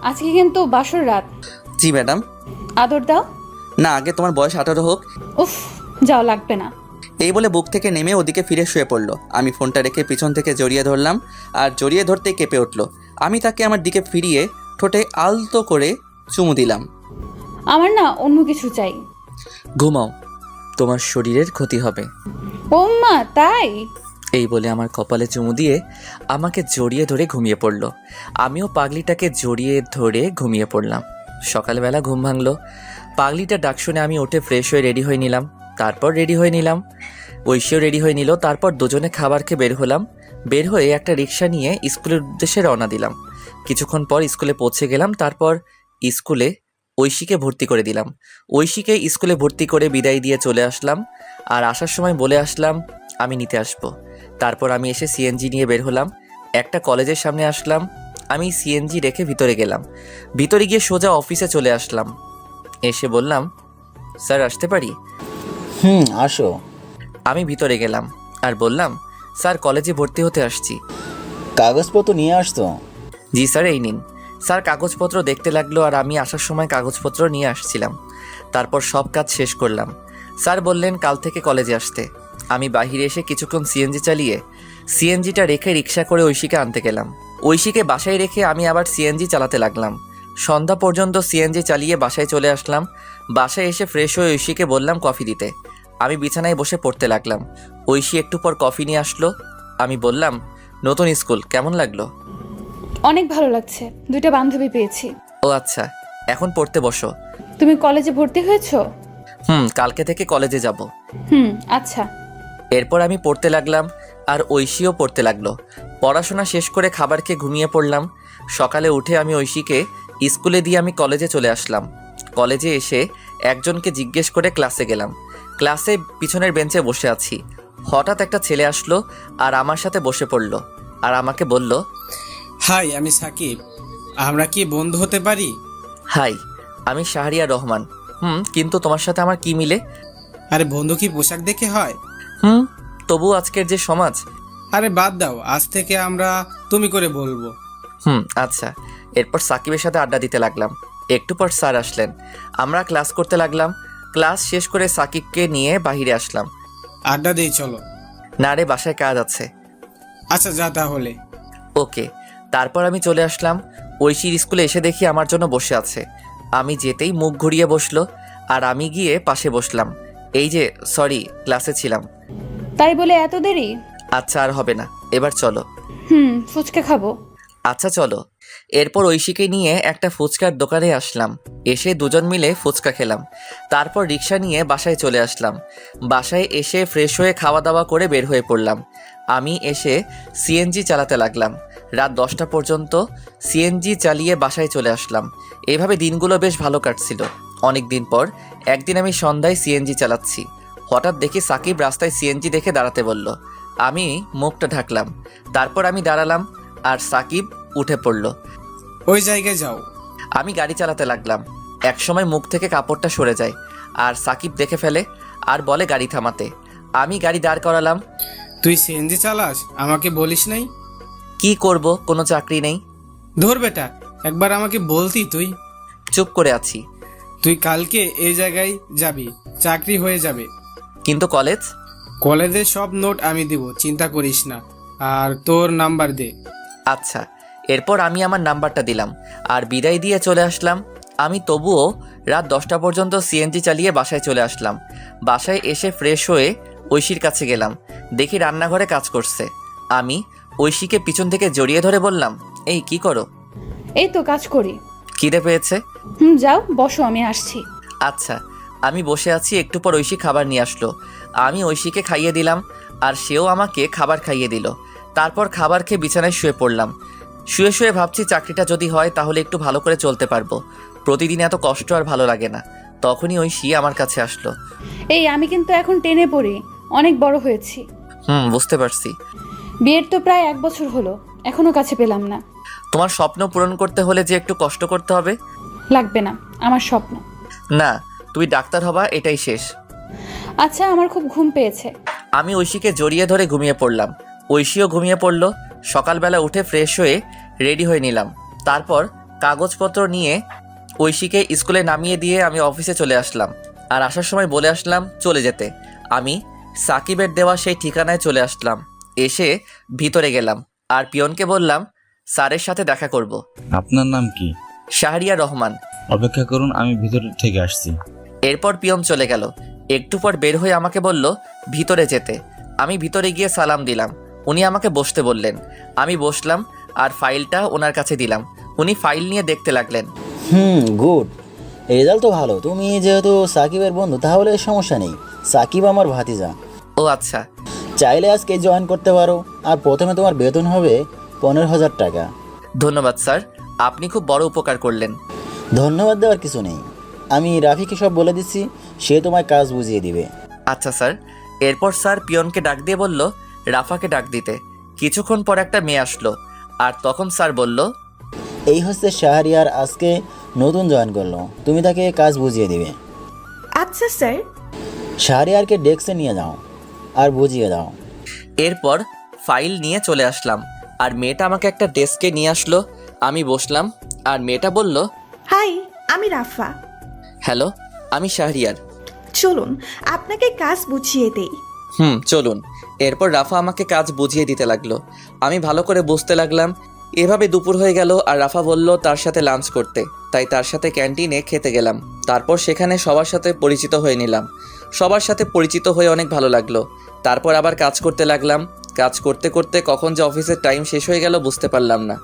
আজকে কিন্তু বাসর রাত। জি ম্যাডাম। আদর দাও। না, আগে তোমার বয়স 18 হোক। উফ, যাও, লাগবে না। এই বলে বুক থেকে নেমে ওদিকে ফিরে শুয়ে পড়লো। আমি ফোনটা রেখে পিছন থেকে জড়িয়ে ধরলাম, আর জড়িয়ে ধরতেই কেঁপে উঠলো। আমি তাকে আমার দিকে ফিরিয়ে ঠোঁটে আলতো করে চুমু দিলাম। আমার না অন্য কিছু চাই। ঘুমাও, তোমার শরীরের ক্ষতি হবে। ও মা, তাই? এই বলে আমার কপালে চুমু দিয়ে আমাকে জড়িয়ে ধরে ঘুমিয়ে পড়লো। আমিও পাগলিটাকে জড়িয়ে ধরে ঘুমিয়ে পড়লাম। সকালবেলা ঘুম ভাঙলো। পাগলিটা ডাক শুনে আমি উঠে ফ্রেশ হয়ে রেডি হয়ে নিলাম। তারপর রেডি হয়ে নিলাম, ঐশীও রেডি হয়ে নিল। তারপর দুজনে খাবার খেয়ে বের হলাম। বের হয়ে একটা রিক্সা নিয়ে স্কুলের উদ্দেশ্যে রওনা দিলাম। কিছুক্ষণ পর স্কুলে পৌঁছে গেলাম। তারপর স্কুলে ঐশীকে ভর্তি করে দিলাম। ঐশীকে স্কুলে ভর্তি করে বিদায় দিয়ে চলে আসলাম। আর আসার সময় বলে আসলাম আমি নিতে আসবো। তারপর আমি এসে সিএনজি নিয়ে বের হলাম। একটা কলেজের সামনে আসলাম। আমি সিএনজি রেখে ভিতরে গেলাম। ভিতরে গিয়ে সোজা অফিসে চলে আসলাম। এসে বললাম, স্যার আসতে পারি? আসো। আমি ভিতরে গেলাম আর বললাম, স্যার কলেজে ভর্তি হতে আসছি। কাগজপত্র নিয়ে আসতো? জি স্যার, এই নিন। স্যার কাগজপত্র দেখতে লাগলো, আর আমি আসার সময় কাগজপত্র নিয়ে আসছিলাম। তারপর সব কাজ শেষ করলাম। স্যার বললেন কাল থেকে কলেজে আসতে। আমি বাহিরে এসে কিছুক্ষণ সিএনজি চালিয়ে সিএনজিটা রেখে রিক্সা করে ঐশীকে আনতে গেলাম। ঐশীকে বাসায় রেখে আমি আবার সিএনজি চালাতে লাগলাম। সন্ধ্যা পর্যন্ত সিএনজি চালিয়ে বাসায় চলে আসলাম। বাসায় এসে ফ্রেশ হয়ে ঐশীকে বললাম কফি দিতে। আমি বিছানায় বসে পড়তে লাগলাম। ঐশী একটু পর কফি নিয়ে আসলো। আমি বললাম, নতুন স্কুল কেমন লাগলো? অনেক ভালো লাগছে, 2টা বান্ধবী পেয়েছি। ও আচ্ছা, এখন পড়তে বসো। তুমি কলেজে ভর্তি হয়েছো? কালকে থেকে কলেজে যাব। আচ্ছা। এরপর আমি পড়তে লাগলাম, আর ঐশীও পড়তে লাগলো। পড়াশোনা শেষ করে খাবার খেয়ে ঘুমিয়ে পড়লাম। সকালে উঠে আমি ঐশীকে স্কুলে দিয়ে আমি কলেজে চলে আসলাম। কলেজে এসে একজনকে জিজ্ঞেস করে ক্লাসে গেলাম। ক্লাসে পিছনের বেঞ্চে বসে আছি। হঠাৎ একটা ছেলে আসলো আর আমার সাথে বসে পড়লো, আর আমাকে বলল, হাই, আমি সাকিব, আমরা কি বন্ধু হতে পারি? হাই, আমি শাহরিয়ার রহমান। কিন্তু তোমার সাথে আমার কি মিলে? আরে বন্ধু কি পোশাক দেখে হয়? তবু আজকের যে সমাজ। আরে বাদ দাও, আজ থেকে আমরা তুমি করে বলবো। আচ্ছা। এরপর সাকিবের সাথে আড্ডা দিতে লাগলাম। একটু পর স্যার আসলেন। আমরা ক্লাস করতে লাগলাম। ক্লাস শেষ করে সাকিবকে নিয়ে বাহিরে আসলাম। আড্ডা দেই চলো। না রে, বাসায় কাজ আছে। আচ্ছা যা তাহলে। ওকে। তারপর আমি চলে আসলাম। ঐশীর স্কুলে এসে দেখি আমার জন্য বসে আছে। আমি যেতেই মুখ ঘুরিয়ে বসলো, আর আমি গিয়ে পাশে বসলাম। এই যে সরি, ক্লাসে ছিলাম। তাই বলে এত দেরি? আচ্ছা, আর হবে না, এবার চলো। ফুচকা খাবো। আচ্ছা চলো। এরপর ঐশীকে নিয়ে একটা ফুচকার দোকানে আসলাম। এসে দুজন মিলে ফুচকা খেলাম। তারপর রিক্সা নিয়ে বাসায় চলে আসলাম। বাসায় এসে ফ্রেশ হয়ে খাওয়া দাওয়া করে বের হয়ে পড়লাম। আমি এসে সিএনজি চালাতে লাগলাম। রাত 10টা পর্যন্ত সিএনজি চালিয়ে বাসায় চলে আসলাম। এভাবে দিনগুলো বেশ ভালো কাটছিল। অনেক দিন পর একদিন আমি সন্ধ্যায় সিএনজি চালাচ্ছি। হঠাৎ দেখি সাকিব রাস্তায় সিএনজি দেখে দাঁড়াতে বলল। আমি মুখটা ঢাকলাম। তারপর আমি দাঁড়ালাম, আর সাকিব উঠে পড়ল। ওই জায়গায় যাও। আমি গাড়ি চালাতে লাগলাম। একসময় মুখ থেকে কাপড়টা সরে যায়, আর সাকিব দেখে ফেলে। আর বলে গাড়ি থামাতে। আমি গাড়ি দাঁড় করালাম। তুই সিএনজি চালাস, আমাকে বলিস নাই? কি করব, কোনো চাকরি নেই। ধর বেটা, একবার আমাকে বলতি তুই। চুপ করে আছি। তুই কালকে এই জায়গায় যাবি, চাকরি হয়ে যাবে। কিন্তু কলেজ? কলেজের সব নোট আমি দিব, চিন্তা করিস না। আর তোর নাম্বার দে। আচ্ছা। এরপর আমি আমার নাম্বারটা দিলাম আর বিদায় দিয়ে চলে আসলাম। আমি তবুও রাত 10টা পর্যন্ত সিএনজি চালিয়ে বাসায় চলে আসলাম। বাসায় এসে ফ্রেশ হয়ে ঐশীর কাছে গেলাম। দেখি রান্নাঘরে কাজ করছে। আমি ঐশীকে পিছন থেকে জড়িয়ে ধরে বললাম, এই কি করো? এই তো কাজ করি। খিদে পেয়েছে? যাও বসো, আমি আসছি। আচ্ছা। আমি বসে আছি, একটু পর ঐশী খাবার নিয়ে আসলো। আমি ঐশীকে খাইয়ে দিলাম আর সেও আমাকে খাবার খাইয়ে দিল। তারপর খাবার খেয়ে বিছানায় শুয়ে পড়লাম। শুয়ে শুয়ে ভাবছি চাকরিটা যদি হয় তাহলে একটু ভালো করে চলতে পারবো। প্রতিদিন এত কষ্ট আর ভালো লাগে না। তখনই ঐশী আমার কাছে আসলো। এই আমি কিন্তু এখন টেনে পড়ি, অনেক বড় হয়েছি। বুঝতে পারছি। বিয়ের তো প্রায় 1 বছর হলো, এখনো কাছে পেলাম না। তোমার স্বপ্ন পূরণ করতে হলে যে একটু কষ্ট করতে হবে। লাগবে না, আমার স্বপ্ন। না, তুমি ডাক্তার হবা, এটাই শেষ। আচ্ছা, আমার খুব ঘুম পেয়েছে। আমি ঐশীকে জড়িয়ে ধরে ঘুমিয়ে পড়লাম। ঐশীও ঘুমিয়ে পড়ল। সকালবেলা উঠে ফ্রেশ হয়ে রেডি হয়ে নিলাম। তারপর কাগজপত্র নিয়ে ঐশীকে স্কুলে নামিয়ে দিয়ে আমি অফিসে চলে আসলাম। আর আসার সময় বলে আসলাম চলে যেতে। আমি সাকিবের দেওয়া সেই ঠিকানায় চলে আসলাম। এসে ভিতরে গেলাম আর পিয়নকে বললাম স্যারের সাথে দেখা করব। আপনার নাম কি? শাহরিয়ার রহমান। অপেক্ষা করুন, আমি ভিতর থেকে আসছি। এরপর পিয়ন চলে গেল। একটু পর বের হয়ে আমাকে বলল ভিতরে যেতে। আমি ভিতরে গিয়ে সালাম দিলাম। উনি আমাকে বসতে বললেন। আমি বসলাম আর ফাইলটা ওনার কাছে দিলাম। উনি ফাইল নিয়ে দেখতে লাগলেন। গুড, রেজাল্ট তো ভালো। তুমি যেহেতু সাকিবের বন্ধু তাহলে সমস্যা নেই। সাকিব আমার ভাতিজা। ও আচ্ছা। চাইলে আজকে জয়েন করতে পারো। আর প্রথমে তোমার বেতন হবে 15,000 টাকা। ধন্যবাদ স্যার, আপনি খুব বড় উপকার করলেন। ধন্যবাদ দেওয়ার কিছু নেই। আমি রাফিকে সব বলে দিচ্ছি, সে তোমায় কাজ বুঝিয়ে দিবে। আচ্ছা স্যার। এরপর স্যার পিয়নকে ডাক দিয়ে বলল রাফাকে ডাক দিতে। কিছুক্ষণ পর একটা মেয়ে আসলো আর তখন স্যার বলল, এই হচ্ছে শাহরিয়ার, আজকে নতুন জয়েন করলো, তুমি তাকে কাজ বুঝিয়ে দিবে। আচ্ছা স্যার। শাহরিয়ারকে ডেস্কে নিয়ে যাও আর বুঝিয়ে দাও। এরপর ফাইল নিয়ে চলে আসলাম আর মেয়েটা আমাকে একটা ডেস্কে নিয়ে আসলো। আমি বসলাম আর মেয়েটা বলল, হাই, আমি রাফা। হ্যালো, আমি শাহরিয়ার। চলুন আপনাকে কাজ বুঝিয়ে দেই। চলুন। এরপর রাফা আমাকে কাজ বুঝিয়ে দিতে লাগলো। আমি ভালো করে বুঝতে লাগলাম। এভাবে দুপুর হয়ে গেল আর রাফা বলল তার সাথে লাঞ্চ করতে, তাই তার সাথে ক্যান্টিনে খেতে গেলাম। তারপর সেখানে সবার সাথে পরিচিত হয়ে নিলাম। সবার সাথে পরিচিত হয়ে অনেক ভালো লাগলো। তারপর আবার কাজ করতে লাগলাম। কাজ করতে করতে কখন যে অফিসের টাইম শেষ হয়ে গেল বুঝতে পারলাম না।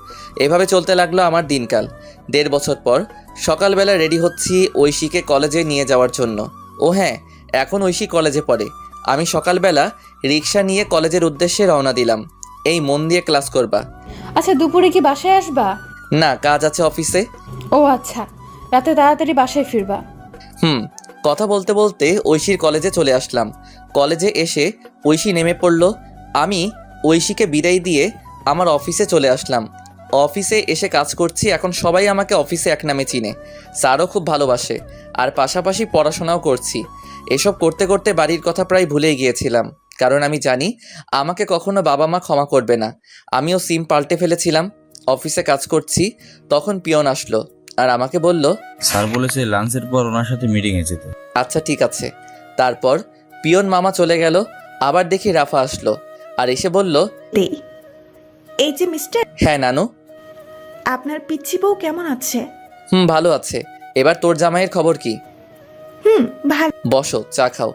এভাবে চলতে লাগলো আমার দিনকাল। 1.5 বছর পর সকালবেলা রেডি হচ্ছি ঐশীকে কলেজে নিয়ে যাওয়ার জন্য। ও হ্যাঁ, এখন ঐশী কলেজে পড়ে। আমি সকালবেলা রিক্সা নিয়ে কলেজের উদ্দেশ্যে রওনা দিলাম। এই মন দিয়ে ক্লাস করবা। আচ্ছা, দুপুরে কি বাসায় আসবা? না, কাজ আছে অফিসে। ও আচ্ছা, রাতে তাড়াতাড়ি বাসায় ফিরবা। কথা বলতে বলতে ঐশীর কলেজে চলে আসলাম। কলেজে এসে ঐশী নেমে পড়ল। আমি ঐশীকে বিদায় দিয়ে আমার অফিসে চলে আসলাম। অফিসে এসে কাজ করছি। এখন সবাই আমাকে অফিসে এক নামে চিনে। স্যারও খুব ভালোবাসে আর পাশাপাশি পড়াশোনাও করছি। এসব করতে করতে বাড়ির কথা প্রায় ভুলেই গিয়েছিলাম, কারণ আমি জানি আমাকে কখনো বাবা মা ক্ষমা করবে না। আমিও সিম পাল্টে ফেলেছিলাম। অফিসে কাজ করছি, তখন পিয়ন আসলো আর আমাকে বলল, স্যার বলেছে লাঞ্চের পর ওনার সাথে মিটিংয়ে যেতে। আচ্ছা ঠিক আছে। তারপর পিয়ন মামা চলে গেল। আবার দেখি রাফা আসলো আর এসে বলল, এই যে মিস্টার, হ্যাঁ নানু। আপনার পিচ্চি বউ কেমন আছে? ভালো আছে। এবার তোর জামাইয়ের খবর কি? ভালো। বসো, চা খাও।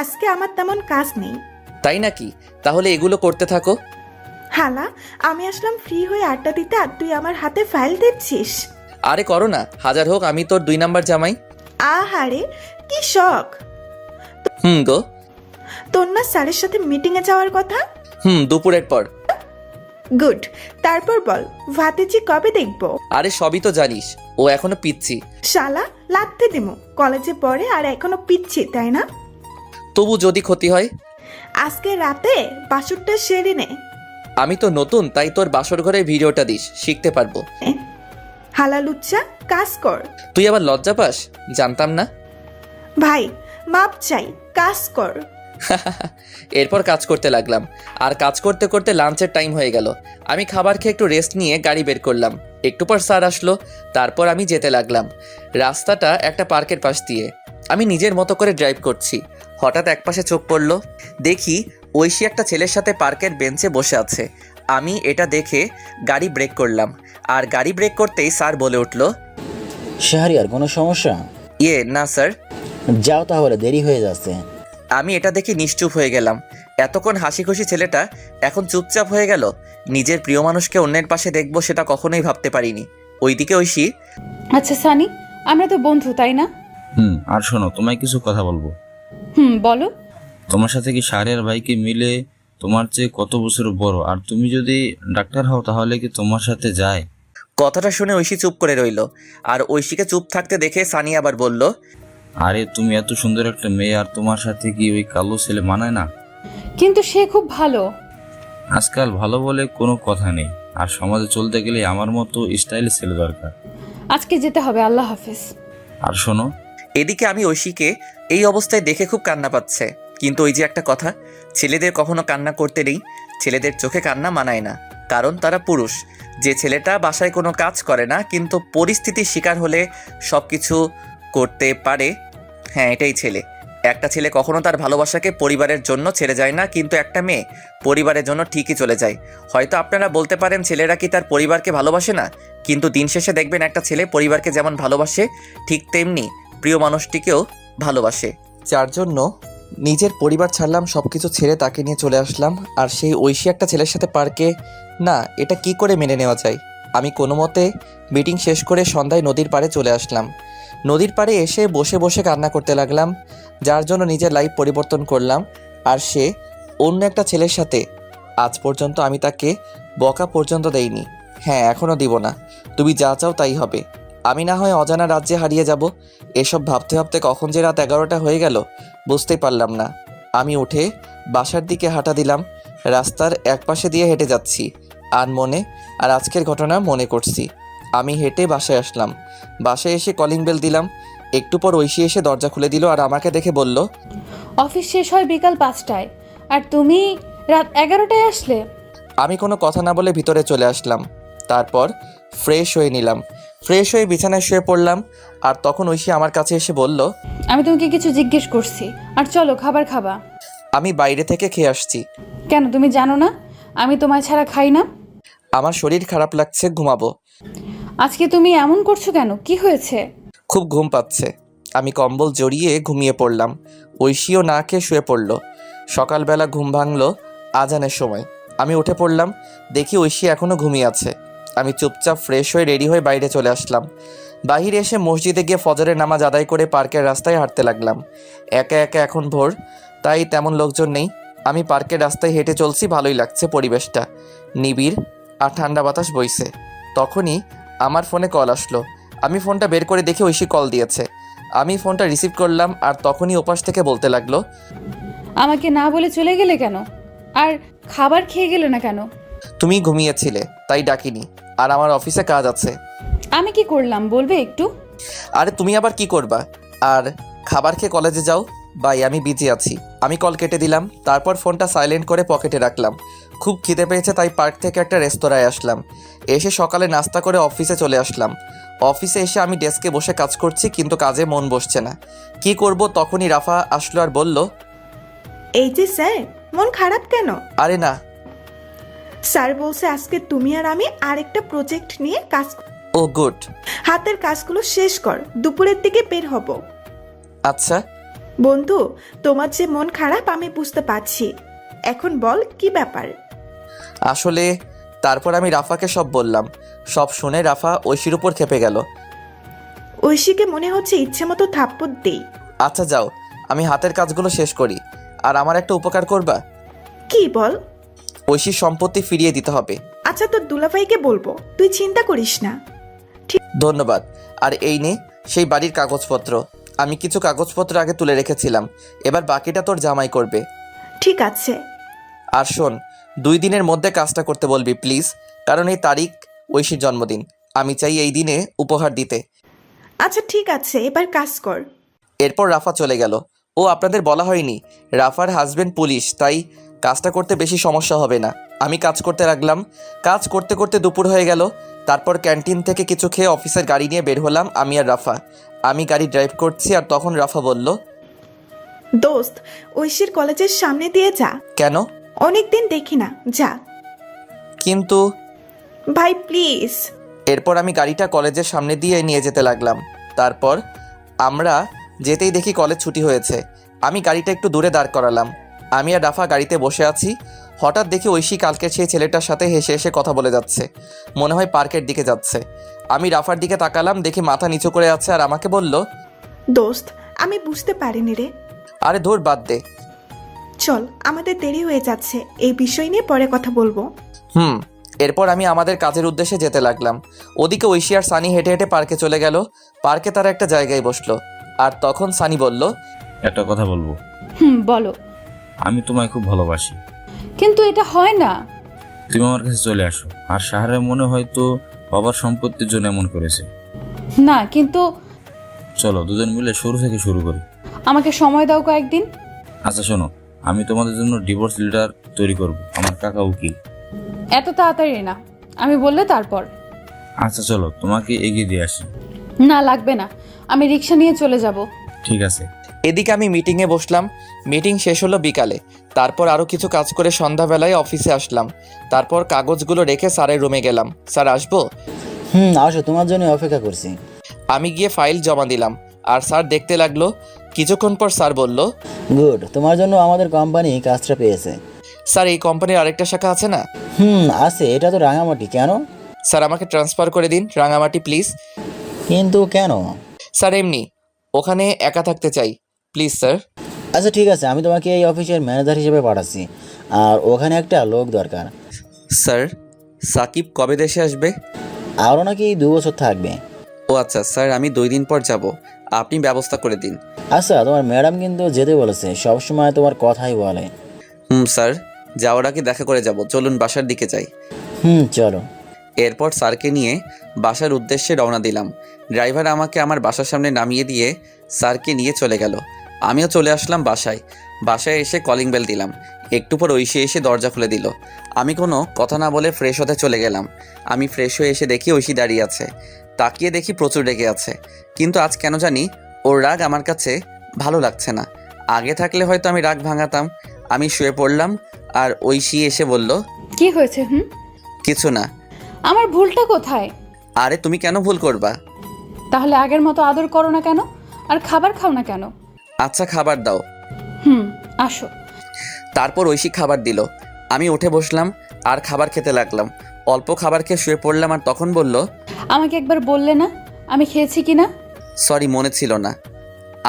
আজকে আমার তেমন কাজ নেই। তাই নাকি? তাহলে এগুলো করতে থাকো। হালা, আমি আসলাম ফ্রি হয়ে আড্ডা দিতে আর তুই আমার হাতে ফাইল দিচ্ছিস। আরে করো না, হাজার হোক আমি তোর 2 নাম্বার জামাই। আহারে, কি শখ। গো। তোর না স্যারের সাথে মিটিংয়ে যাওয়ার কথা? দুপুরের পর। গুড। তারপর বল, ভাতিজি কবে দেখবো? আরে সবই তো জানিস, ও এখনো পিচ্ছি। শালা, লাগতে দিমু। কলেজে পড়ে আর এখনো পিচ্ছি, তাই না? তবু যদি ক্ষতি হয়? আজকে রাতে বাসুরটা সেরে নে। আমি তো নতুন, তাই তোর বাসর ঘরে ভিডিওটা দিস, শিখতে পারবো। হালা লুচ্চা, কাজ কর। তুই আবার লজ্জা পাস? জানতাম না। ভাই, মাপ চাই, কাজ কর। এরপর কাজ করতে লাগলাম, আর কাজ করতে করতে লাঞ্চের টাইম হয়ে গেল। আমি খাবার খেয়ে একটু রেস্ট নিয়ে গাড়ি বের করলাম। একটু পর স্যার আসলো, তারপর আমি যেতে লাগলাম। রাস্তাটা একটা পার্কের পাশ দিয়ে। আমি নিজের মতো করে ড্রাইভ করছি। হঠাৎ একপাশে চোখ পড়লো, দেখি ঐশী একটা ছেলের সাথে পার্কের বেঞ্চে বসে আছে। আমি এটা দেখে গাড়ি ব্রেক করলাম, আর গাড়ি ব্রেক করতেই স্যার বলে উঠলো, শাহরিয়ার কোনো সমস্যা? না স্যার। যাও তাহলে, দেরি হয়ে যাচ্ছে। আমি এটা দেখে নিশ্চুপ হয়ে গেলাম। এতক্ষণ হাসি খুশি ছেলেটা এখন চুপচাপ হয়ে গেল। নিজের প্রিয় মানুষকে অন্যের পাশে দেখবো সেটা কখনোই ভাবতে পারিনি। ওইদিকে ঐশী, আচ্ছা সানি, আমরা তো বন্ধু তাই না? আর শোনো, তোমায় কিছু কথা বলবো। বলো। তোমার সাথে কি শাহরিয়ার ভাইকে মিলে তোমার চেয়ে কত বছর বড়, আর তুমি যদি ডাক্তার হও তাহলে কি তোমার সাথে যায়? কথাটা শুনে ঐশী চুপ করে রইল। আর ঐশীকে চুপ থাকতে দেখে সানি আবার বলল, আরে তুমি এত সুন্দর একটা মেয়ে, আর তোমার সাথে কি ওই কালো ছেলে মানায় না? কিন্তু সে খুব ভালো। আজকাল ভালো বলে কোনো কথা নেই, আর সমাজে চলতে গেলে আমার মতো স্টাইল ছেলে দরকার। আজকে যেতে হবে, আল্লাহ হাফেজ। আর শোনো, এদিকে আমি ঐশীকে এই অবস্থায় দেখে খুব কান্না পাচ্ছে। কিন্তু ওই যে একটা কথা, ছেলেদের কখনো কান্না করতে নেই। ছেলেদের চোখে কান্না মানায় না, কারণ তারা পুরুষ। যে ছেলেটা বাসায় কোনো কাজ করে না কিন্তু পরিস্থিতির শিকার হলে সব কিছু করতে পারে, হ্যাঁ এটাই ছেলে। একটা ছেলে কখনো তার ভালোবাসাকে পরিবারের জন্য ছেড়ে যায় না, কিন্তু একটা মেয়ে পরিবারের জন্য ঠিকই চলে যায়। হয়তো আপনারা বলতে পারেন ছেলেরা কি তার পরিবারকে ভালোবাসে না, কিন্তু দিন শেষে দেখবেন একটা ছেলে পরিবারকে যেমন ভালোবাসে ঠিক তেমনি প্রিয় মানুষটিকেও ভালোবাসে। যার জন্য নিজের পরিবার ছাড়লাম, সব কিছু ছেড়ে তাকে নিয়ে চলে আসলাম। আর সেই ঐশী একটা ছেলের সাথে পার্কে, না এটা কি করে মেনে নেওয়া যায়। আমি কোনো মতে মিটিং শেষ করে সন্ধ্যায় নদীর পাড়ে চলে আসলাম। নদীর পাড়ে এসে বসে বসে কান্না করতে লাগলাম, যার জন্য নিজের লাইফ পরিবর্তন করলাম। আর সে অন্য একটা ছেলের সাথে। আজ পর্যন্ত আমি তাকে বকা পর্যন্ত দেইনি, হ্যাঁ এখনও দিব না। তুমি যা চাও তাই হবে। আমি না হয় অজানা রাজ্যে হারিয়ে যাব। এসব ভাবতে ভাবতে কখন যে রাত 11টা হয়ে গেল বুঝতেই পারলাম না। আমি উঠে বাসার দিকে হাঁটা দিলাম। রাস্তার একপাশে দিয়ে হেঁটে যাচ্ছি আর আজকের ঘটনা মনে করছি। আমি হেঁটে বাসায় আসলাম। বাসায় এসে কলিং বেল দিলাম। একটু পর ঐশী এসে দরজা খুলে দিল আর আমাকে দেখে বলল, অফিস শেষ হয় বিকাল 5টায়, আর তুমি রাত 11টায় আসলে? আমি কোনো কথা না বলে ভিতরে চলে আসলাম। তারপর ফ্রেশ হয়ে নিলাম। ফ্রেশ হয়ে বিছানায় শুয়ে পড়লাম। আর তখন ঐশী আমার কাছে এসে বলল, আমি তোমাকে কিছু জিজ্ঞেস করছি, আর চলো খাবার খাবা। আমি বাইরে থেকে খেয়ে আসছি। কেন, তুমি জানো না আমি তোমায় ছাড়া খাই না? আমার শরীর খারাপ লাগছে, ঘুমাবো। আজকে তুমি এমন করছো কেন, কি হয়েছে? খুব ঘুম পাচ্ছে। আমি কম্বল জড়িয়ে ঘুমিয়ে পড়লাম। ঐশীও না খেয়ে শুয়ে পড়ল। সকালবেলা ঘুম ভাঙল আজানের সময়। আমি উঠে পড়লাম, দেখি ঐশী এখনও ঘুমিয়ে আছে। আমি চুপচাপ ফ্রেশ হয়ে রেডি হয়ে বাইরে চলে আসলাম। বাহিরে এসে মসজিদে গিয়ে ফজরের নামাজ আদায় করে পার্কের রাস্তায় হাঁটতে লাগলাম। একা একা, এখন ভোর, তাই তেমন লোকজন নেই। আমি পার্কের রাস্তায় হেঁটে চলছি, ভালোই লাগছে পরিবেশটা, নিবিড় আর ঠান্ডা বাতাস বইছে। তখনই আমার ফোনে কল আসলো। আমি ফোনটা বের করে দেখি ঐশী কল দিয়েছে। আমি ফোনটা রিসিভ করলাম, আর তখনই ওপাশ থেকে বলতে লাগলো, আমাকে না বলে চলে গেলে কেন, আর খাবার খেয়ে গেলে না কেন? তুমি ঘুমিয়েছিলে তাই ডাকিনি, আর আমার অফিসে কাজ আছে। আমি কি করলাম বলবে একটু? আরে তুমি আবার কি করবা, আর খাবার খেয়ে কলেজে যাও। বাই, আমি বিজি আছি। আমি কল কেটে দিলাম। তারপর ফোনটা সাইলেন্ট করে পকেটে রাখলাম। খুব খিদে পেয়েছে তাই পার্ক থেকে একটা রেস্তোরাঁয় আসলাম। এসে সকালে নাস্তা করে অফিসে চলে আসলাম। অফিসে এসে আমি ডেস্কে বসে কাজ করছি, কিন্তু কাজে মন বসছে না। কি করব, তখনই রাফা আসলো আর বলল, এই যে স্যার, মন খারাপ কেন? আরে না। স্যার বলছে আজকে তুমি আর আমি আরেকটা প্রজেক্ট নিয়ে কাজ। ও গুড। হাতের কাজগুলো শেষ কর, দুপুরের দিকে বের হব। আচ্ছা। বন্ধু, তোমার যে মন খারাপ আমি বুঝতে পারছি। এখন বল কি ব্যাপার? আসলে তারপর আমি রাফাকে সব বললাম। সব শুনে রাফা ঐশীর উপর খেপে গেল। ঐশীকে মনে হচ্ছে ইচ্ছে মতো থাপ্পড় দেই। আচ্ছা যাও, আমি হাতের কাজগুলো শেষ করি। আর আমার একটা উপকার করবা? কি বল? ঐশীর সম্পত্তি ফিরিয়ে দিতে হবে। আচ্ছা, তোর দুলাভাইকে বলবো, তুই চিন্তা করিস না। ধন্যবাদ। আর এই নে সেই বাড়ির কাগজপত্র। আমি কিছু কাগজপত্র আগে তুলে রেখেছিলাম, এবার বাকিটা তোর জামাই করবে। ঠিক আছে। আর শোন, 2 দিনের মধ্যে কাজটা করতে বলবি প্লিজ, কারণ এই তারিখ ঐশীর জন্মদিন। আমি চাই এই দিনে উপহার দিতে। আচ্ছা ঠিক আছে, এবার কাজ কর। এরপর রাফা চলে গেল। ও আপনাদের বলা হয়নি রাফার হাজবেন্ড পুলিশ, তাই কাজটা করতে বেশি সমস্যা হবে না। আমি কাজ করতে লাগলাম। কাজ করতে করতে দুপুর হয়ে গেল। তারপর ক্যান্টিন থেকে কিছু খেয়ে অফিসের গাড়ি নিয়ে বের হলাম আমি আর রাফা। আমি গাড়ি ড্রাইভ করছি আর তখন রাফা বলল, দোস্ত, ঐশীর কলেজের সামনে দিয়ে যা। কেন? অনেকদিন দেখি না, যা। কিন্তু ভাই প্লিজ। এরপর আমি গাড়িটা কলেজের সামনে দিয়ে নিয়ে যেতে লাগলাম। তারপর আমরা যেতেই দেখি কলেজ ছুটি হয়েছে। আমি গাড়িটা একটু দূরে দাঁড় করালাম। আমি আর রাফা গাড়িতে বসে আছি। হঠাৎ দেখি ঐশী কালকের সেই ছেলেটার সাথে হেসে হেসে কথা বলে যাচ্ছে। মনে হয় পার্কের দিকে যাচ্ছে। আমি রাফার দিকে তাকালাম, দেখি মাথা নিচু করে আছে আর আমাকে বলল, দোস্ত, আমি বুঝতে পারিনি রে। আরে ধুর, বাদ দে। চল, আমাদের দেরি হয়ে যাচ্ছে, এই বিষয় নিয়ে পরে কথা বলবো। এরপর আমি আমাদের কাজের উদ্দেশ্যে যেতে লাগলাম। ওদিকে ঐশী আর সানি হেঁটে হেঁটে পার্কে চলে গেল। পার্কে তারা একটা জায়গায় বসলো। আর তখন সানি বলল, একটা কথা বলবো। বলো। আমি তোমায় খুব ভালোবাসি। কিন্তু এটা হয় না। তুমি আমার কাছে চলে আসো। আর শাহরের মনে হয়তো বাবার সম্পত্তির জন্য এমন করেছে। না, কিন্তু চলো দুজন মিলে শুরু থেকে শুরু করি। আমাকে সময় দাও কয়েকদিন। আচ্ছা শোনো, আমি তোমাদের জন্য ডিভোর্স লেটার তৈরি করব। আমার কাকা উকিল। এত তাড়াতাড়ি না, আমি বললে তারপর। আচ্ছা চলো, তোমাকে এগিয়ে দিয়ে আসি। না, লাগবে না, আমি রিক্সা নিয়ে চলে যাব। ঠিক আছে। এদিকে আমি মিটিংয়ে বসলাম। মিটিং শেষ হলো বিকালে। তারপর আরও কিছু কাজ করে সন্ধ্যাবেলায় অফিসে আসলাম। তারপর কাগজগুলো রেখে স্যারের রুমে গেলাম। স্যার আসবো? আসো, তোমার জন্য অপেক্ষা করছি। আমি গিয়ে ফাইল জমা দিলাম আর স্যার দেখতে লাগলো। কিছুক্ষণ পর স্যার বলল, গুড, তোমার জন্য আমাদের কোম্পানি কাজটা পেয়েছে। স্যার এই কোম্পানির আরেকটা শাখা আছে না? আছে, এটা তো রাঙামাটি। কেন? স্যার আমাকে ট্রান্সফার করে দিন রাঙামাটি প্লিজ। কিন্তু কেন? স্যার এমনি, ওখানে একা থাকতে চাই, প্লিজ স্যার। আচ্ছা ঠিক আছে, আমি তোমাকে এই অফিসের ম্যানেজার হিসেবে পাঠাচ্ছি। আর ওখানে একটা লোক দরকার। স্যার সাকিব কবে দেশে আসবে? আরও নাকি 2 বছর থাকবে। ও আচ্ছা স্যার, আমি 2 দিন পর যাব, আপনি ব্যবস্থা করে দিন। আচ্ছা, তোমার ম্যাডাম কিন্তু যেতে বলেছে, সবসময় তোমার কথাই বলে। স্যার যাওয়ার আগে দেখা করে যাব, চলুন বাসার দিকে যাই। চলো। এরপর স্যারকে নিয়ে বাসার উদ্দেশ্যে রওনা দিলাম। ড্রাইভার আমাকে আমার বাসার সামনে নামিয়ে দিয়ে স্যারকে নিয়ে চলে গেল। আমিও চলে আসলাম বাসায়। বাসায় এসে কলিং বেল দিলাম। একটু পর ঐশী এসে দরজা খুলে দিল। আমি কোনো কথা না বলে ফ্রেশ হতে চলে গেলাম। আমি ফ্রেশ হয়ে এসে দেখি ঐশী দাঁড়িয়ে আছে। তাকিয়ে দেখি প্রচুর রেগে আছে। কিন্তু আজ কেন জানি ওর রাগ আমার কাছে ভালো লাগছে না। আগে থাকলে হয়তো আমি রাগ ভাঙাতাম। আমি শুয়ে পড়লাম আর ঐশী এসে বলল, কি হয়েছে? কিছু না। আমার ভুলটা কোথায়? আরে তুমি কেন ভুল করবা? তাহলে আগের মতো আদর করো না কেন? আর খাবার খাও না কেন? আচ্ছা খাবার দাও। আসো। তারপর ঐশী খাবার দিল। আমি উঠে বসলাম আর খাবার খেতে লাগলাম। অল্প খাবার খেয়ে শুয়ে পড়লাম আর তখন বলল, আমাকে একবার বললে না আমি খেয়েছি কিনা? সরি, মনে ছিল না।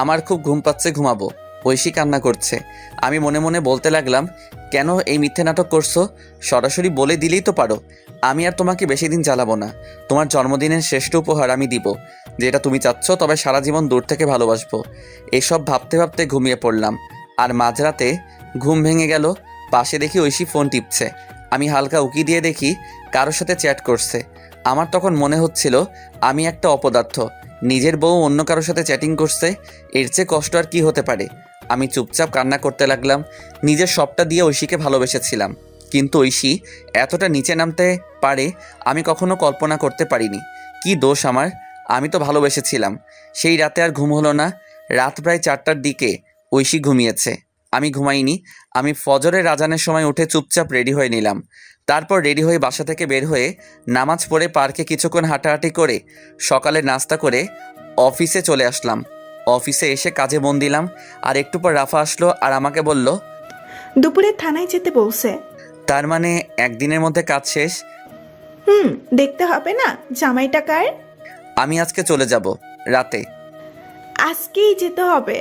আমার খুব ঘুম পাচ্ছে, ঘুমাবো। ঐশী কান্না করছে। আমি মনে মনে বলতে লাগলাম, কেন এই মিথ্যে নাটক করছো? সরাসরি বলে দিলেই তো পারো। আমি আর তোমাকে বেশি দিন জ্বালাবো না। তোমার জন্মদিনের শ্রেষ্ঠ উপহার আমি দিব, যেটা তুমি চাচ্ছ, তবে সারা জীবন দূর থেকে ভালোবাসবো। এসব ভাবতে ভাবতে ঘুমিয়ে পড়লাম। আর মাঝরাতে ঘুম ভেঙে গেল। পাশে দেখি ঐশী ফোন টিপছে। আমি হালকা উকি দিয়ে দেখি কারোর সাথে চ্যাট করছে। আমার তখন মনে হচ্ছিল আমি একটা অপদার্থ। নিজের বউ অন্য কারোর সাথে চ্যাটিং করছে, এর চেয়ে কষ্ট আর কি হতে পারে। আমি চুপচাপ কান্না করতে লাগলাম। নিজের সবটা দিয়ে ঐশীকে ভালোবেসেছিলাম, কিন্তু ঐশী এতটা নিচে নামতে পারে আমি কখনো কল্পনা করতে পারিনি। কি দোষ আমার? আমি তো ভালোবেসেছিলাম। সেই রাতে আর ঘুম হলো না। রাত প্রায় 4টার দিকে ঐশী ঘুমিয়েছে, আমি ঘুমাইনি। আমি ফজরের আজানের সময় উঠে চুপচাপ রেডি হয়ে নিলাম। তারপর রেডি হয়ে বাসা থেকে বের হয়ে নামাজ পড়ে পার্কে কিছুক্ষণ হাঁটাহাঁটি করে সকালে নাস্তা করে অফিসে চলে আসলাম। অফিসে এসে কাজে মন দিলাম। আর একটু পর রাফা আসলো আর আমাকে বলল, দুপুরে থানায় যেতে বলছে। তার মানে একদিনের মধ্যে কাজ শেষ? দেখতে হবে না জামাইটা কার। আমি আজকে চলে যাব রাতে। আজকেই যেতে হবে?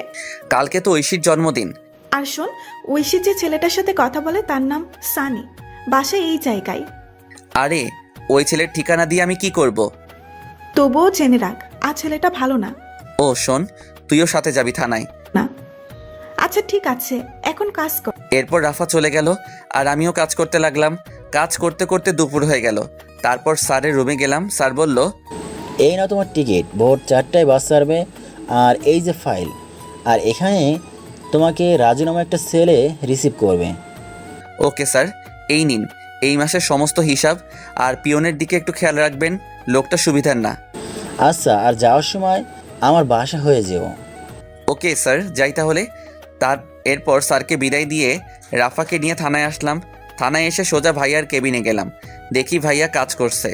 কালকে তো ঐশীর জন্মদিন। আর শোন, ঐশী যে ছেলেটার সাথে কথা বলে তার নাম সানি, বাসা এই জায়গায়। আরে ওই ছেলের ঠিকানা দিয়ে আমি কি করব? তবুও জেনে রাখ, আর ছেলেটা ভালো না। ও শোন, তুইও সাথে যাবি থানায়? না। আচ্ছা ঠিক আছে, এখন কাজ কর। এরপর রাফা চলে গেল আর আমিও কাজ করতে লাগলাম। কাজ করতে করতে দুপুর হয়ে গেল। তারপর স্যারের রুমে গেলাম। স্যার বলল, এই না তোমার টিকিট, ভোর 4টায় বাস ছাড়বে। আর এই যে ফাইল, আর এখানে তোমাকে রাজু নামে একটা ছেলে রিসিভ করবে। ওকে স্যার, এই নিন এই মাসের সমস্ত হিসাব, আর পিয়নের দিকে একটু খেয়াল রাখবেন, লোকটা সুবিধার না। আচ্ছা, আর যাওয়ার সময় আমার বাসা হয়ে যেও। ওকে স্যার, যাই তাহলে। এরপর স্যারকে বিদায় দিয়ে রাফাকে নিয়ে থানায় আসলাম। থানায় এসে সোজা ভাইয়ার কেবিনে গেলাম। দেখি ভাইয়া কাজ করছে।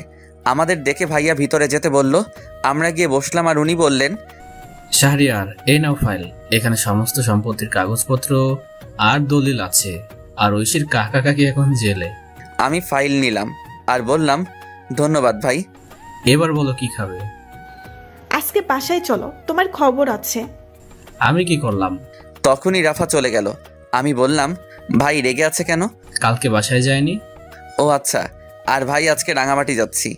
আমাদের দেখে ভাইয়া ভিতরে যেতে বলল। আমরা গিয়ে বসলাম আর উনি বললেন, শাহরিয়ার, এই নাও ফাইল। এখানে সমস্ত সম্পত্তির কাগজপত্র আর দলিল আছে। আর ঐশীর কাকা কাকি এখন জেলে। আমি ফাইল নিলাম আর বললাম, ধন্যবাদ ভাই। এবার বলো কি খাবে? আজকে বাসায় চলো, তোমার খবর আছে। আমি কি করলাম? তখনই রাফা চলে গেল। আমি বললাম, ভাই রেগে আছে কেন? কালকে বাসায় যায়নি। ও আচ্ছা, আর ভাই আজকে রাঙামাটি যাচ্ছি।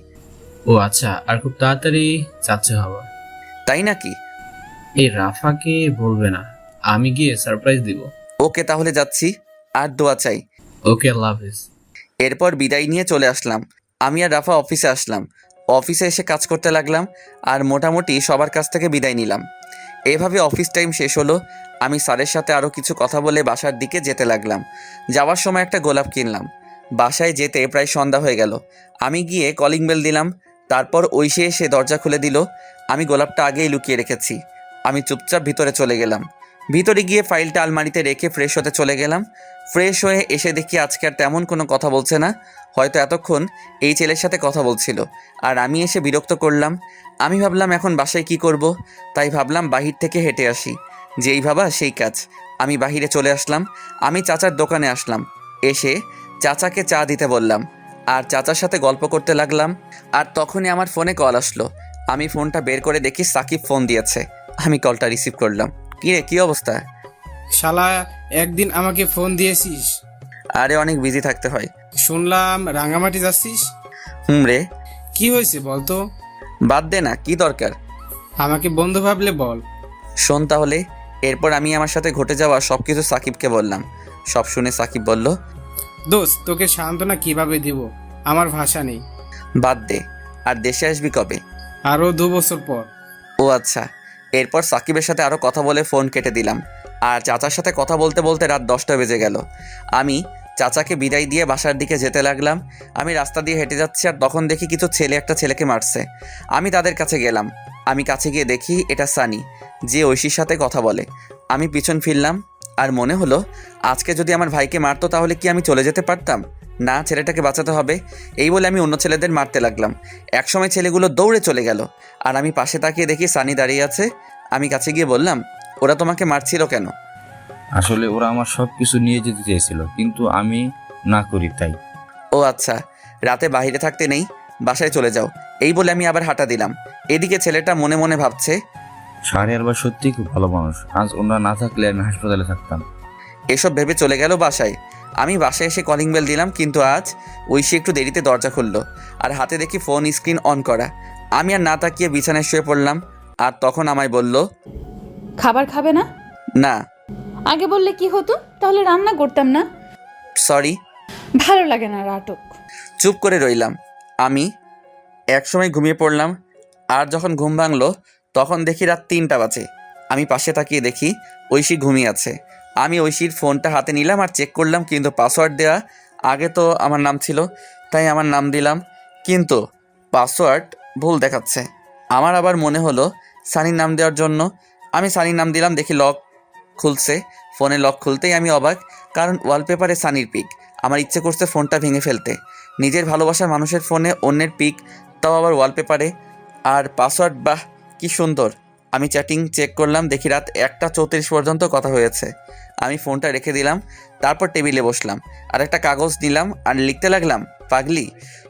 ও আচ্ছা, আর খুব তাড়াতাড়ি যাচ্ছে হওয়া। তাই নাকি? এই রাফাকে বলবে না, আমি গিয়ে সারপ্রাইজ দিব। ওকে তাহলে যাচ্ছি, আর দোয়া চাই। ওকে, আল্লাহ হাফিজ। এরপর বিদায় নিয়ে চলে আসলাম। আমি আর রাফা অফিসে আসলাম। অফিসে এসে কাজ করতে লাগলাম আর মোটামুটি সবার কাছ থেকে বিদায় নিলাম। এভাবে অফিস টাইম শেষ হলো। আমি স্যারের সাথে আরও কিছু কথা বলে বাসার দিকে যেতে লাগলাম। যাওয়ার সময় একটা গোলাপ কিনলাম। বাসায় যেতে প্রায় সন্ধ্যা হয়ে গেল। আমি গিয়ে কলিং বেল দিলাম। তারপর ঐশী এসে দরজা খুলে দিল। আমি গোলাপটা আগেই লুকিয়ে রেখেছি। আমি চুপচাপ ভিতরে চলে গেলাম। ভিতরে গিয়ে ফাইলটা আলমারিতে রেখে ফ্রেশ হতে চলে গেলাম। ফ্রেশ হয়ে এসে দেখি আজকে আর তেমন কোনো কথা বলছে না। হয়তো এতক্ষণ এই ছেলের সাথে কথা বলছিল আর আমি এসে বিরক্ত করলাম। আমি ভাবলাম এখন বাসায় কি করব, তাই ভাবলাম বাহির থেকে হেঁটে আসি। যেই ভাবা সেই কাজ। আমি বাহিরে চলে আসলাম। আমি চাচার দোকানে আসলাম। এসে চাচাকে চা দিতে বললাম আর চাচার সাথে গল্প করতে লাগলাম। আর তখনই আমার ফোনে কল আসলো। আমি ফোনটা বের করে দেখি সাকিব ফোন দিয়েছে। আমি কলটা রিসিভ করলাম। কিরে, কি অবস্থা? শালা, একদিন আমাকে ফোন দিয়েছিস? আরে অনেক বিজি থাকতে হয়। শুনলাম রাঙামাটি যাচ্ছিস। রে, কি হয়েছে বলতো? বাদ দে না, কি দরকার? আমাকে বন্ধু ভাবলে বল। শোন তাহলে। এরপর আমি আমার সাথে ঘটে যাওয়া সব কিছু সাকিবকে বললাম। সব শুনে সাকিব বলল, দোস্ত, তোকে সান্ত্বনা কিভাবে দিব, আমার ভাষা নেই। বাদ দে। আর দেশে আসবি কবে? আরো 2 বছর পর। ও আচ্ছা। এরপর সাকিবের সাথে আরও কথা বলে ফোন কেটে দিলাম। আর চাচার সাথে কথা বলতে বলতে রাত 10টা বেজে গেল। আমি চাচাকে বিদায় দিয়ে বাসার দিকে যেতে লাগলাম। আমি রাস্তা দিয়ে হেঁটে যাচ্ছি আর তখন দেখি কিছু ছেলে একটা ছেলেকে মারছে। আমি তাদের কাছে গেলাম। আমি কাছে গিয়ে দেখি এটা সানি, যে ঐশীর সাথে কথা বলে। আমি পিছন ফিরলাম আর মনে হলো আজকে যদি আমার ভাইকে মারতো তাহলে কি আমি চলে যেতে পারতাম? না, ছেলেটাকে বাঁচাতে হবে। এই বলে আমি অন্য ছেলেদের মারতে লাগলাম। একসময় ছেলেগুলো দৌড়ে চলে গেল আর আমি পাশে তাকিয়ে দেখি সানি দাঁড়িয়ে আছে। আমি কাছে গিয়ে বললাম, ওরা তোমাকে মারছিল কেন? আসলে ওরা আমার সব কিছু নিয়ে যেতে চেয়েছিল, কিন্তু আমি না করি তাই। ও আচ্ছা, রাতে বাইরে থাকতে নেই, বাসায় চলে যাও। এই বলে আমি আবার হাঁটা দিলাম। এদিকে ছেলেটা মনে মনে ভাবছে, শাহরিয়ার ভাই সত্যিই খুব ভালো মানুষ। আজ ওনারা না থাকলে আমি হাসপাতালে থাকতাম। এসব ভেবে চলে গেল বাসায়। আমি বাসায় এসে কলিং বেল দিলাম, কিন্তু আজ ঐশী একটু দেরিতে দরজা খুললো আর হাতে দেখি ফোন স্ক্রিন অন করা। আমি আর না তাকিয়ে বিছানায় শুয়ে পড়লাম। আর তখন আমায় বলল, খাবার খাবে না? না। আগে বললে কি হতো, তাহলে রান্না করতাম না। সরি। ভালো লাগে না নাটক। চুপ করে রইলাম। আমি একসময় ঘুমিয়ে পড়লাম। আর যখন ঘুম ভাঙলো তখন দেখি রাত 3টা বাজে। আমি পাশে তাকিয়ে দেখি ঐশী ঘুমিয়ে আছে। আমি ঐশীর ফোনটা হাতে নিলাম আর চেক করলাম, কিন্তু পাসওয়ার্ড দেওয়া আগে তো আমার নাম ছিল, তাই আমার নাম দিলাম, কিন্তু পাসওয়ার্ড ভুল দেখাচ্ছে। আমার আবার মনে হলো সানির নাম দেওয়ার জন্য। আমি সানির নাম দিলাম, দেখি লক খুলছে। ফোনে লক খুলতেই আমি অবাক, কারণ ওয়ালপেপারে সানির পিক। আমার ইচ্ছে করছে ফোনটা ভেঙে ফেলতে। নিজের ভালোবাসার মানুষের ফোনে অন্যের পিক, তাও আবার ওয়ালপেপারে। আর পাসওয়ার্ড, বাহ কি সুন্দর। আমি চ্যাটিং চেক করলাম, দেখি রাত 1:34 পর্যন্ত কথা হয়েছে। আমি ফোনটা রেখে দিলাম। তারপর টেবিলে বসলাম আর একটা কাগজ নিলাম আর লিখতে লাগলাম, পাগলি,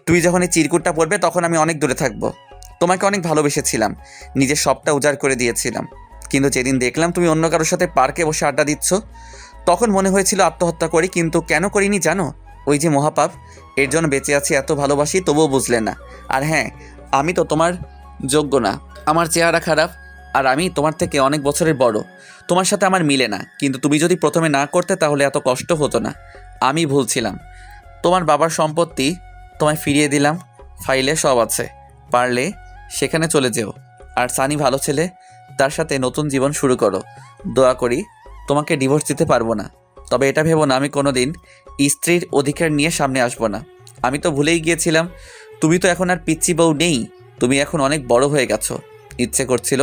তুই যখন এই চিরকুটটা পড়বে তখন আমি অনেক দূরে থাকবো। তোমাকে অনেক ভালোবেসেছিলাম, নিজের সবটা উজাড় করে দিয়েছিলাম, কিন্তু যেদিন দেখলাম তুমি অন্য কারোর সাথে পার্কে বসে আড্ডা দিচ্ছ, তখন মনে হয়েছিল আত্মহত্যা করি, কিন্তু কেন করিনি জানো? ওই যে মহাপাপ, এর জন্য বেঁচে আছি, এত ভালোবাসি তবুও বুঝলে না। আর হ্যাঁ, আমি তো তোমার যোগ্য না, আমার চেহারা খারাপ আর আমি তোমার থেকে অনেক বছরের বড়, তোমার সাথে আমার মিলে না। কিন্তু তুমি যদি প্রথমে না করতে তাহলে এত কষ্ট হতো না। আমি ভুল ছিলাম। তোমার বাবার সম্পত্তি তোমায় ফিরিয়ে দিলাম, ফাইলে সব আছে, পারলে সেখানে চলে যেও। আর সানি ভালো ছেলে, তার সাথে নতুন জীবন শুরু করো। দোয়া করি তোমাকে ডিভোর্স দিতে পারবো না, তবে এটা ভেবো না আমি কোনো দিন স্ত্রীর অধিকার নিয়ে সামনে আসবো না। আমি তো ভুলেই গিয়েছিলাম, তুমি তো এখন আর পিচ্চি বউ নেই, তুমি এখন অনেক বড় হয়ে গেছো। ইচ্ছে করছিল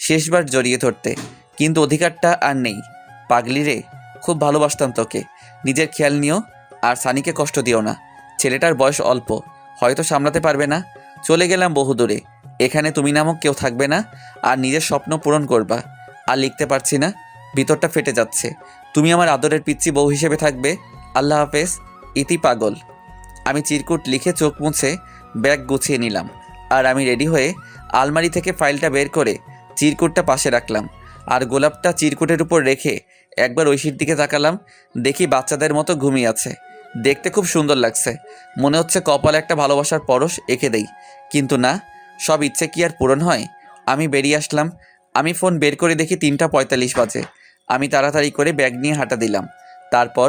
শেষবার জড়িয়ে ধরতে, কিন্তু অধিকারটা আর নেই। পাগলি রে, খুব ভালোবাসতাম তোকে, নিজের খেয়াল নিও আর সানিকে কষ্ট দিও না। ছেলেটার বয়স অল্প, হয়তো সামলাতে পারবে না। চলে গেলাম বহুদূরে, এখানে তুমি নামক কেউ থাকবে না, আর নিজের স্বপ্ন পূরণ করবা। আর লিখতে পারছি না, ভিতরটা ফেটে যাচ্ছে। তুমি আমার আদরের পিচ্চি বউ হিসেবে থাকবে। আল্লাহ হাফেজ, ইতি পাগল। আমি চিরকুট লিখে চোখ মুছে ব্যাগ গুছিয়ে নিলাম, আর আমি রেডি হয়ে আলমারি থেকে ফাইলটা বের করে চিরকুটটা পাশে রাখলাম, আর গোলাপটা চিরকুটের উপর রেখে একবার ঐশীর দিকে তাকালাম। দেখি বাচ্চাদের মতো ঘুমিয়ে আছে, দেখতে খুব সুন্দর লাগছে। মনে হচ্ছে কপালে একটা ভালোবাসার পরশ এঁকে দেই, কিন্তু না, সব ইচ্ছে কি আর পূরণ হয়? আমি বেরিয়ে আসলাম। আমি ফোন বের করে দেখি 3:45 বাজে। আমি তাড়াতাড়ি করে ব্যাগ নিয়ে হাঁটা দিলাম। তারপর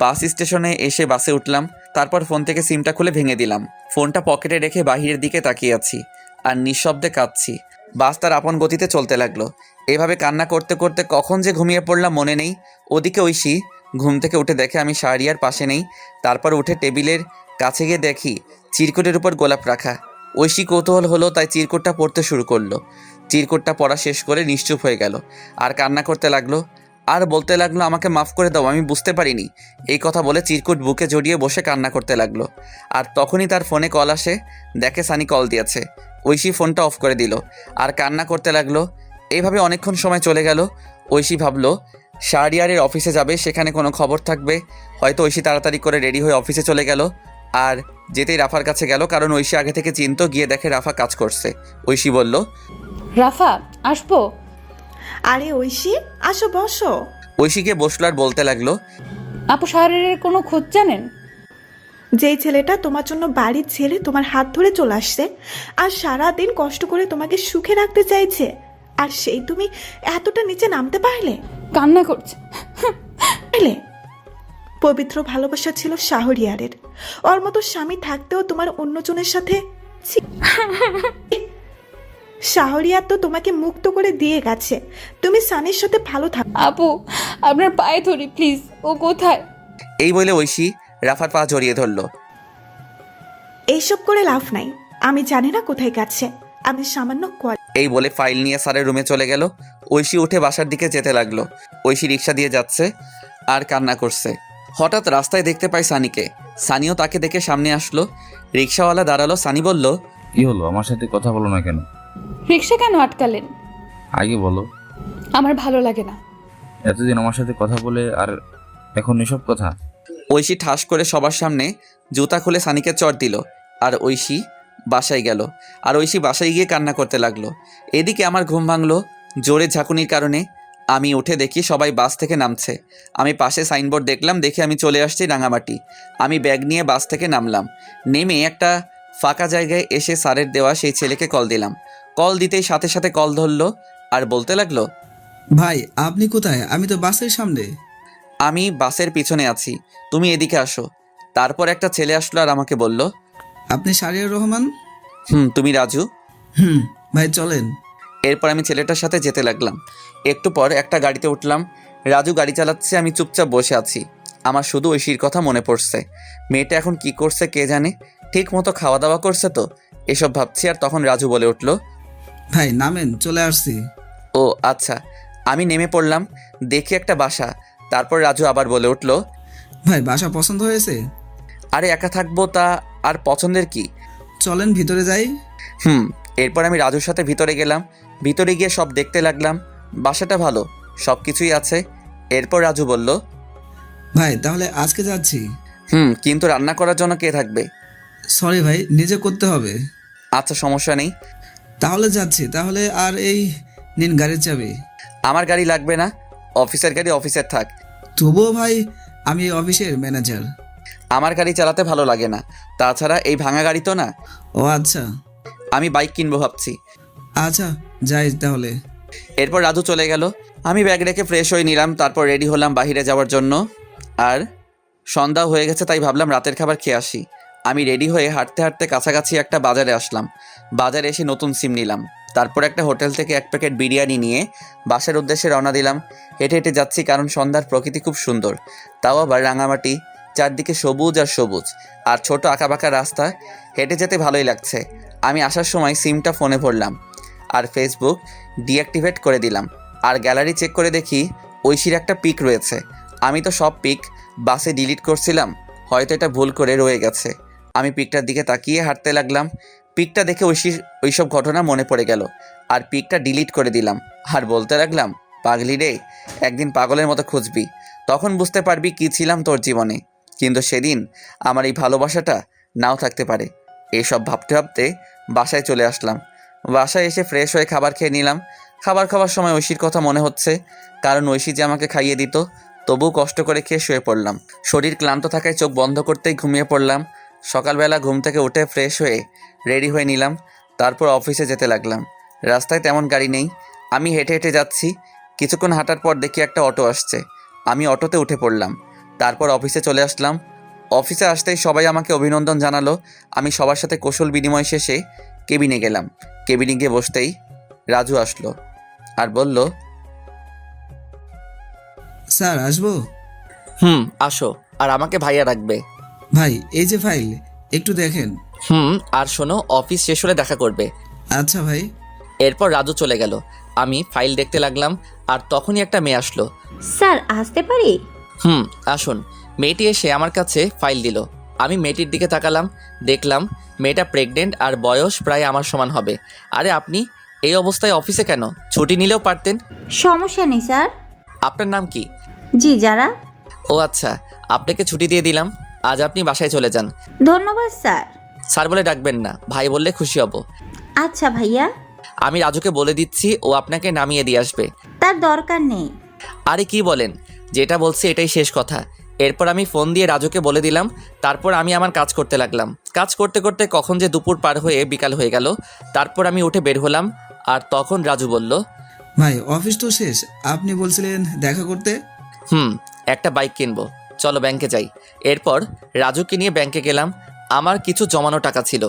বাস স্টেশনে এসে বাসে উঠলাম। তারপর ফোন থেকে সিমটা খুলে ভেঙে দিলাম। ফোনটা পকেটে রেখে বাহিরের দিকে তাকিয়ে আছি আর নিঃশব্দে কাঁদছি। বাস তার আপন গতিতে চলতে লাগলো। এভাবে কান্না করতে করতে কখন যে ঘুমিয়ে পড়লাম মনে নেই। ওদিকে ঐশী ঘুম থেকে উঠে দেখে আমি শাহরিয়ার পাশে নেই। তারপর উঠে টেবিলের কাছে গিয়ে দেখি চিরকুটের উপর গোলাপ রাখা। ঐশী কৌতূহল হলো, তাই চিরকুটটা পড়তে শুরু করলো। চিরকুটটা পড়া শেষ করে নিশ্চুপ হয়ে গেল আর কান্না করতে লাগলো। আর বলতে লাগলো, আমাকে মাফ করে দাও, আমি বুঝতে পারিনি। এই কথা বলে চিরকুট বুকে জড়িয়ে বসে কান্না করতে লাগলো। আর তখনই তার ফোনে কল আসে। দেখে সানি কল দিয়েছে। ঐশী ফোনটা অফ করে দিল আর কান্না করতে লাগলো। এইভাবে অনেকক্ষণ সময় চলে গেল। ঐশী ভাবলো শাহরিয়ারের অফিসে যাবে, সেখানে কোনো খবর থাকবে। হয়তো ঐশী তাড়াতাড়ি করে রেডি হয়ে অফিসে চলে গেল। আর যেতেই রাফার কাছে গেল, কারণ ঐশী আগে থেকে চিন্তা। গিয়ে দেখে রাফা কাজ করছে। ঐশী বলল, রাফা, আসবো? আরে ঐশী, আসো বসো। ঐশীকে বসলো আর বলতে লাগলো, আপু শাহরিয়ারের কোনো খোঁজ জানেন? যেই ছেলেটা তোমার জন্য বাড়ির ছেলে তোমার হাত ধরে চলে আসছে আর সারাদিন কষ্ট করে তোমাকে সুখে রাখতে চাইছে, আর সেই তুমি এতটা নিচে নামতে পারলে? কান্না করছে। পবিত্র ভালোবাসা ছিল শাহরিয়ারের। ওর মতো স্বামী থাকতেও তোমার অন্যজনের সাথে শাহরিয়ার তো তোমাকে মুক্ত করে দিয়ে গেছে। তুমি সানির সাথে ভালো থাকো। আপু, আপনার পায়ে ধরি প্লিজ, ও কোথায়? এই বলে ঐশী রাফার পা জড়িয়ে ধরলো। এইসব করে লাভ নাই, আমি জানি না কোথায় গেছে। আমি সামান্য এই বলে ফাইল নিয়ে স্যারের রুমে চলে গেল। ঐশী উঠে বাসার দিকে যেতে লাগলো। ঐশী রিক্সা দিয়ে যাচ্ছে আর কান্না করছে। হঠাৎ রাস্তায় দেখতে পাই সানিকে। সানিও তাকে দেখে সামনে আসলো। রিক্সাওয়ালা দাঁড়ালো। সানি বলল, কি হলো, আমার সাথে কথা বলো না কেন? রিক্সা কেন আটকালেন? আগে বলো। আমার ভালো লাগে না। এতদিন আমার সাথে কথা বলে আর এখন এসব কথা? ঐশী ঠাস করে সবার সামনে জুতা খুলে সানিকে চড় দিল। আর ঐশী বাসায় গেল। আর ঐশী বাসায় গিয়ে কান্না করতে লাগলো। এদিকে আমার ঘুম ভাঙলো জোরে ঝাঁকুনির কারণে। আমি উঠে দেখি সবাই বাস থেকে নামছে। আমি পাশে সাইনবোর্ড দেখলাম, দেখে আমি চলে আসছি রাঙামাটি। আমি ব্যাগ নিয়ে বাস থেকে নামলাম। নেমে একটা ফাঁকা জায়গায় এসে স্যারের দেওয়া সেই ছেলেকে কল দিলাম। কল দিতেই সাথে সাথে কল ধরলো আর বলতে লাগলো, ভাই আপনি কোথায়? আমি তো বাসের সামনে। আমি বাসের পিছনে আছি, তুমি এদিকে আসো। তারপর একটা ছেলে আসলো আর আমাকে বলল, আপনি শাহরিয়ার রহমান? তুমি রাজু? ভাই চলেন। এরপর আমি ছেলেটার সাথে যেতে লাগলাম। একটু পর একটা গাড়িতে উঠলাম। রাজু গাড়ি চালাচ্ছে, আমি চুপচাপ বসে আছি। আমার শুধু ঐশীর কথা মনে পড়ছে। মেয়েটা এখন কি করছে কে জানে, ঠিক মতো খাওয়া দাওয়া করছে তো, এসব ভাবছি। আর তখন রাজু বলে উঠল, ভাই নামেন, চলে আসছি। ও আচ্ছা। আমি নেমে পড়লাম, দেখি একটা বাসা। তারপর রাজু আবার বলে উঠল, ভাই বাসা পছন্দ হয়েছে? আরে একা থাকবো তা আর পছন্দের কি, চলেন ভিতরে যাই। এরপর আমি রাজুর সাথে ভিতরে গেলাম। ভিতরে গিয়ে সব দেখতে লাগলাম। বাসাটা ভালো, সব কিছুই আছে। এরপর রাজু বলল, ভাই তাহলে আজকে যাচ্ছি। কিন্তু রান্না করার জন্য কে থাকবে? সরি ভাই, নিজে করতে হবে। আচ্ছা সমস্যা নেই। তাহলে যাচ্ছি। তাহলে আর এই নিন গাড়ির চাবি। আমার গাড়ি লাগবে না, অফিসের গাড়ি অফিসের থাক। তবুও ভাই, আমি অফিসের ম্যানেজার। আমার গাড়ি চালাতে ভালো লাগে না, তাছাড়া এই ভাঙা গাড়ি তো না। ও আচ্ছা। আমি বাইক কিনবো ভাবছি। আচ্ছা যাই তাহলে। এরপর রাজু চলে গেল। আমি ব্যাগ রেখে ফ্রেশ হয়ে নিলাম। তারপর রেডি হলাম বাইরে যাওয়ার জন্য। আর সন্ধ্যা হয়ে গেছে, তাই ভাবলাম রাতের খাবার খেয়ে আসি। আমি রেডি হয়ে হাঁটতে হাঁটতে কাছাকাছি একটা বাজারে আসলাম। বাজারে এসে নতুন সিম নিলাম। তারপর একটা হোটেল থেকে 1 প্যাকেট বিরিয়ানি নিয়ে বাসার উদ্দেশ্যে রওনা দিলাম। হেঁটে হেঁটে যাচ্ছি কারণ সন্ধ্যার প্রকৃতি খুব সুন্দর, তাও আবার রাঙামাটি, চারদিকে সবুজ আর সবুজ, আর ছোট আঁকাবাঁকা রাস্তা। হেঁটে যেতে ভালোই লাগছে। আমি আসার সময় সিমটা ফোনে ভরলাম আর ফেসবুক ডিঅ্যাক্টিভেট করে দিলাম, আর গ্যালারি চেক করে দেখি ঐশীর একটা পিক রয়েছে। আমি তো সব পিক বাসে ডিলিট করছিলাম, হয়তো এটা ভুল করে রয়ে গেছে। আমি পিকটার দিকে তাকিয়ে হাঁটতে লাগলাম। পিকটা দেখে ঐশীর ওইসব ঘটনা মনে পড়ে গেল, আর পিকটা ডিলিট করে দিলাম। আর বলতে লাগলাম, পাগলি রে, একদিন পাগলের মতো খুঁজবি, তখন বুঝতে পারবি কী ছিলাম তোর জীবনে। কিন্তু সেদিন আমার এই ভালোবাসাটা নাও থাকতে পারে। এইসব ভাবতে ভাবতে বাসায় চলে আসলাম। বাসায় এসে ফ্রেশ হয়ে খাবার খেয়ে নিলাম। খাবার খাওয়ার সময় ঐশীর কথা মনে হচ্ছে, কারণ ঐশী যে আমাকে খাইয়ে দিত। তবুও কষ্ট করে খেয়ে শুয়ে পড়লাম। শরীর ক্লান্ত থাকায় চোখ বন্ধ করতেই ঘুমিয়ে পড়লাম। সকালবেলা ঘুম থেকে উঠে ফ্রেশ হয়ে রেডি হয়ে নিলাম, তারপর অফিসে যেতে লাগলাম। রাস্তায় তেমন গাড়ি নেই, আমি হেঁটে হেঁটে যাচ্ছি। কিছুক্ষণ হাঁটার পর দেখি একটা অটো আসছে, আমি অটোতে উঠে পড়লাম। তারপর অফিসে চলে আসলাম। অফিসে আসতেই সবাই আমাকে অভিনন্দন জানালো। আমি সবার সাথে কৌশল বিনিময় শেষে কেবিনে গেলাম। কেবিনে গিয়ে বসতেই রাজু আসলো আর বলল, স্যার আসবো? আসো, আর আমাকে ভাইয়া রাখবে। ভাই এই যে ফাইল, একটু দেখেন। আর শোনো, অফিস শেষ হলে দেখা করবে। আচ্ছা ভাই। এরপর রাজু চলে গেল। আমি ফাইল দেখতে লাগলাম, আর তখনই একটা মেয়ে আসলো। স্যার আসতে পারি? আসুন। মেয়েটি এসে আমার কাছে ফাইল দিল। আমি মেয়েটির দিকে তাকালাম, দেখলাম মেয়েটা প্রেগনেন্ট আর বয়স প্রায় আমার সমান হবে। আরে আপনি এই অবস্থায় অফিসে কেন? ছুটি নিলেও পারতেন। সমস্যা নেই স্যার। আপনার নাম কি? জি যারা। ও আচ্ছা, আপনাকে ছুটি দিয়ে দিলাম, আজ আপনি বাসায় চলে যান। ধন্যবাদ স্যার। স্যার বলে ডাকবেন না, ভাই বললে খুশি হব। আচ্ছা ভাইয়া। আমি রাজুকে বলে দিচ্ছি, ও আপনাকে নামিয়ে দিয়ে আসবে। তার দরকার নেই। আরে কি বলেন, যেটা বলছি এটাই শেষ কথা। এরপর আমি ফোন দিয়ে রাজুকে বলে দিলাম। তারপর আমি আমার কাজ করতে লাগলাম। কাজ করতে করতে কখন যে দুপুর পার হয়ে বিকাল হয়ে গেল। তারপর আমি উঠে বের হলাম, আর তখন রাজু বলল, ভাই অফিস তো শেষ, আপনি বলছিলেন দেখা করতে। একটা বাইক কিনবো, চলো ব্যাংকে যাই। এরপর রাজুকে নিয়ে ব্যাংকে গেলাম। আমার কিছু জমানো টাকা ছিল,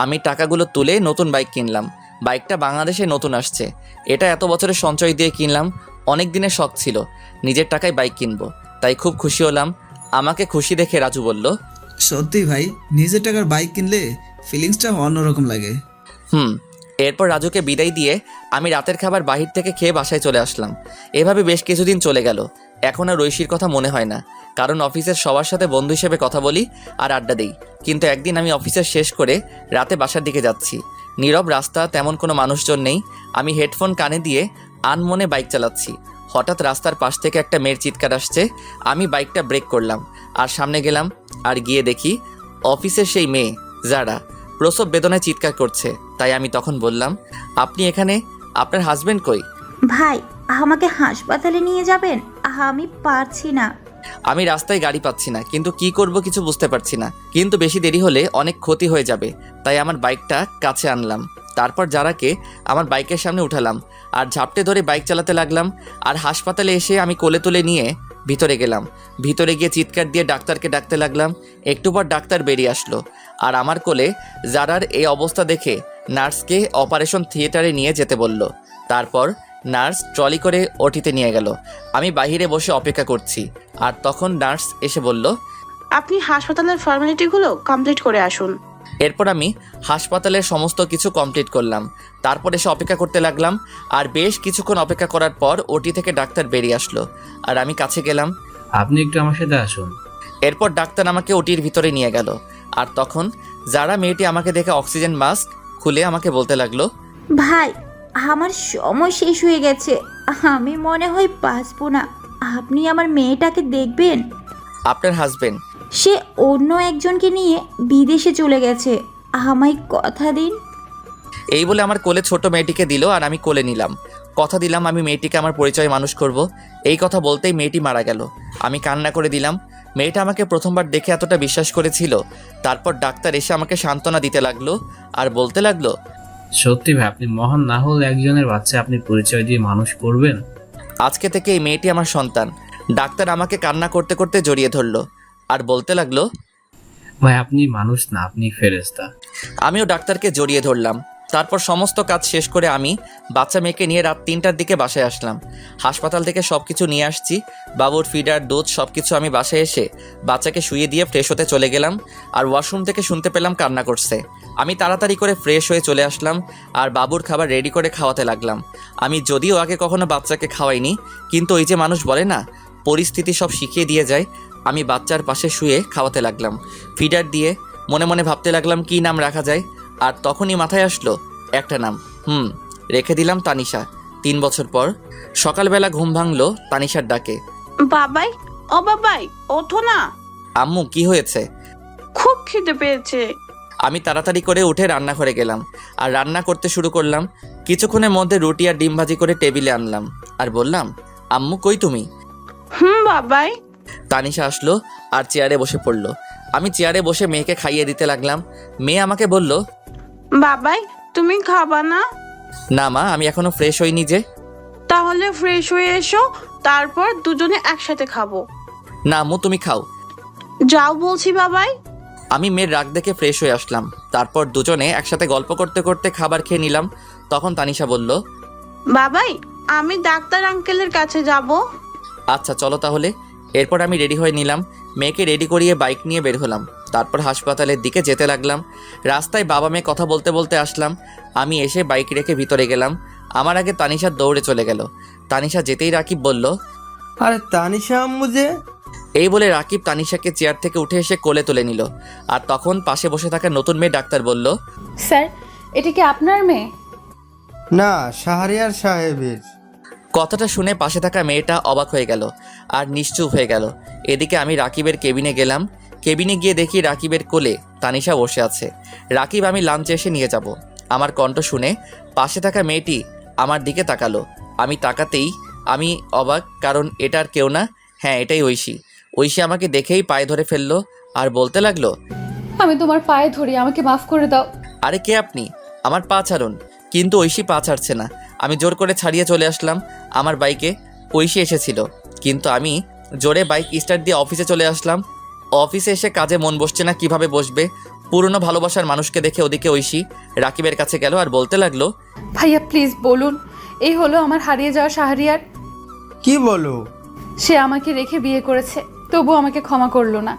আমি টাকাগুলো তুলে নতুন বাইক কিনলাম। বাইকটা বাংলাদেশে নতুন আসছে, এটা এত বছরের সঞ্চয় দিয়ে কিনলাম। অনেক দিনের শখ ছিল নিজের টাকায় বাইক কিনবো, তাই খুব খুশি হলাম। আমাকে খুশি দেখে রাজু বলল, সত্যি ভাই, নিজের টাকার বাইক কিনলে ফিলিংসটা অন্যরকম লাগে। এরপর রাজুকে বিদায় দিয়ে আমি রাতের খাবার বাহির থেকে খেয়ে বাসায় চলে আসলাম। এভাবে বেশ কিছুদিন চলে গেল। এখন আর ঐশীর কথা মনে হয় না, কারণ অফিসের সবার সাথে বন্ধু হিসেবে কথা বলি আর আড্ডা দিই। কিন্তু একদিন আমি অফিসের শেষ করে রাতে বাসার দিকে যাচ্ছি। নীরব রাস্তা, তেমন কোনো মানুষজন নেই। আমি হেডফোন কানে দিয়ে আনমনে বাইক চালাচ্ছি। হঠাৎ রাস্তার পাশ থেকে একটা মেয়ের চিৎকার আসছে। আমি বাইকটা ব্রেক করলাম আর সামনে গেলাম, আর গিয়ে দেখি অফিসের সেই মেয়ে যারা প্রসব বেদনায় চিৎকার করছে। তাই আমি তখন বললাম, আপনি এখানে? আপনার হাজবেন্ড কই? ভাই আমাকে হাসপাতালে নিয়ে যাবেন, আমি পারছি না। আমি রাস্তায় গাড়ি পাচ্ছি না, কিন্তু কি করব কিছু বুঝতে পারছি না। কিন্তু বেশি দেরি হলে অনেক ক্ষতি হয়ে যাবে, তাই আমার বাইকটা কাছে আনলাম। তারপর যারাকে আমার বাইকের সামনে উঠালাম আর ঝাপটে ধরে বাইক চালাতে লাগলাম। আর হাসপাতালে এসে আমি কোলে তুলে নিয়ে ভিতরে গেলাম। ভিতরে গিয়ে চিৎকার দিয়ে ডাক্তারকে ডাকতে লাগলাম। একটু পর ডাক্তার বেরিয়ে আসলো, আর আমার কোলে যারার এই অবস্থা দেখে নার্সকে অপারেশন থিয়েটারে নিয়ে যেতে বলল। তারপর নার্স ট্রলি করে ওটিতে নিয়ে গেল। আমি বাইরে বসে অপেক্ষা করছি, আর তখন নার্স এসে বলল, আপনি হাসপাতালের ফর্মালিটিগুলো কমপ্লিট করে আসুন। এরপর আমি হাসপাতালের সমস্ত কিছু কমপ্লিট করলাম। তারপর এসে অপেক্ষা করতে লাগলাম, আর বেশ কিছুক্ষণ অপেক্ষা করার পর ওটি থেকে ডাক্তার বেরিয়ে আসলো, আর আমি কাছে গেলাম। আপনি একটু আমার সাথে আসুন। এরপর ডাক্তার আমাকে ওটির ভিতরে নিয়ে গেল, আর তখন যারা মেয়েটি আমাকে দেখে অক্সিজেন মাস্ক খুলে আমাকে বলতে লাগলো, ভাই আমার সময় শেষ হয়ে গেছে, আমি মনে হয় বাঁচবো না। আপনি আমার মেয়েটাকে দেখবেন। আপনার হাজবেন্ড? সে অন্য একজনকে নিয়ে বিদেশে চলে গেছে, আমায় কথা দিন। এই বলে আমার কোলে ছোট মেয়েটিকে দিল, আর আমি কোলে নিলাম। কথা দিলাম আমি মেয়েটিকে আমার পরিচয় মানুষ করব। এই কথা বলতেই মেয়েটি মারা গেল। আমি কান্না করে দিলাম। মেয়েটা আমাকে প্রথমবার দেখে এতটা বিশ্বাস করেছিল। তারপর ডাক্তার এসে আমাকে সান্ত্বনা দিতে লাগলো আর বলতে লাগলো, সত্যি ভাই, আপনি মহান না হলে একজনের বাচ্চা আপনি পরিচয় দিয়ে মানুষ করবেন। আজকে থেকে এই মেয়েটি আমার সন্তান। ডাক্তার আমাকে কান্না করতে করতে জড়িয়ে ধরলো আর বলতে লাগলো, ভাই আপনি মানুষ না, আপনি ফেরেশতা। আমিও ডাক্তারকে জড়িয়ে ধরলাম। তারপর সমস্ত কাজ শেষ করে আমি বাচ্চা মেয়েকে নিয়ে রাত 3টার দিকে বাসায় আসলাম। হাসপাতাল থেকে সব কিছু নিয়ে আসছি, বাবুর ফিডার, দুধ সব কিছু। আমি বাসায় এসে বাচ্চাকে শুইয়ে দিয়ে ফ্রেশ হতে চলে গেলাম, আর ওয়াশরুম থেকে শুনতে পেলাম কান্না করছে। আমি তাড়াতাড়ি করে ফ্রেশ হয়ে চলে আসলাম আর বাবুর খাবার রেডি করে খাওয়াতে লাগলাম। আমি যদিও আগে কখনো বাচ্চাকে খাওয়াইনি, কিন্তু ওই যে মানুষ বলে না, পরিস্থিতি সব শিখিয়ে দিয়ে যায়। আমি বাচ্চার পাশে শুয়ে খাওয়াতে লাগলাম, ফিডার দিয়ে। মনে মনে ভাবতে লাগলাম কী নাম রাখা যায়, আর তখনই মাথায় আসলো একটা নাম। রেখে দিলাম তানিশা। 3 বছর পর সকালবেলা ঘুম ভাঙলো তানিশার ডাকে। বাবাই, ও বাবাই, ওঠো না। আম্মু, কি হয়েছে? খুব খিদে পেয়েছে। আমি তাড়াতাড়ি করে উঠে রান্নাঘরে গেলাম আর রান্না করতে শুরু করলাম। কিছুক্ষণের মধ্যে রুটি আর ডিম ভাজি করে টেবিলে আনলাম আর বললাম, আম্মু কই তুমি? বাবাই। তানিশা আসলো আর চেয়ারে বসে পড়লো। আমি চেয়ারে বসে মেয়েকে খাইয়ে দিতে লাগলাম। মেয়ে আমাকে বলল, বাবাই, তুমি খাবা না? না মা, আমি এখনো ফ্রেশ হইনি যে। তাহলে ফ্রেশ হয়ে এসো, তারপর দুজনে একসাথে খাবো। না আম্মু, তুমি খাও। যাও বলছি বাবাই। আমি মেয়ের রাগ দেখে ফ্রেশ হয়ে আসলাম। তারপর দুজনে একসাথে গল্প করতে করতে খাবার খেয়ে নিলাম। তখন তানিশা বলল, বাবাই, আমি ডাক্তার আঙ্কেলের কাছে যাব। আচ্ছা চলো তাহলে। এরপর আমি রেডি হয়ে নিলাম, মেয়েকে রেডি করিয়ে বাইক নিয়ে বের হলাম। তারপর হাসপাতালের দিকে যেতে লাগলাম। রাস্তায় বাবা মেয়ে কথা বলতে বলতে আসলাম। আমি এসে বাইক রেখে ভিতরে গেলাম। আমার আগে তানিশা দৌড়ে চলে গেল। তানিশা যেতেই রাকিব বলল, আরে তানিশা আম্মু যে। এই বলে রাকিব তানিশাকে চেয়ার থেকে উঠে এসে কোলে তুলে নিল। আর তখন পাশে বসে থাকা নতুন মেয়ে ডাক্তার বলল, স্যার, এটা কি আপনার মেয়ে? না, শাহরিয়ার সাহেবের। কথাটা শুনে পাশে থাকা মেয়েটা অবাক হয়ে গেল আর নিশ্চুপ হয়ে গেল। এদিকে আমি রাকিবের কেবিনে গেলাম। কেবিনে গিয়ে দেখি রাকিবের কোলে তানিশা বসে আছে। রাকিব আমি লাঞ্চে এসে নিয়ে যাব। আমার কণ্ঠ শুনে পাশে থাকা মেয়েটি আমার দিকে তাকালো। আমি তাকাতেই আমি অবাক, কারণ এটা আর কেউ না, হ্যাঁ এটাই ঐশী। ঐশী আমাকে দেখেই পায়ে ধরে ফেললো আর বলতে লাগলো, আমি তোমার পায়ে ধরি, আমাকে মাফ করে দাও। আরে কে আপনি? আমার পা ছাড়ুন। কিন্তু ঐশী পা ছাড়ছে না। আমি জোর করে ছাড়িয়ে চলে আসলাম আমার বাইকে। ঐশী এসেছিল, কিন্তু আমি জোরে বাইক স্টার্ট দিয়ে অফিসে চলে আসলাম। অফিসে এসে কাজে মন বসছে না, কিভাবে বসবে? পুরনো ভালোবাসার মানুষকে দেখে ওদিকে ঐশী রাকিবের কাছে গেল আর বলতে লাগলো, ভাইয়া প্লিজ বলুন, এই হলো আমার হারিয়ে যাওয়া শাহরিয়ার। কি বলো? সে আমাকে রেখে বিয়ে করেছে, তবু আমাকে ক্ষমা করলো না।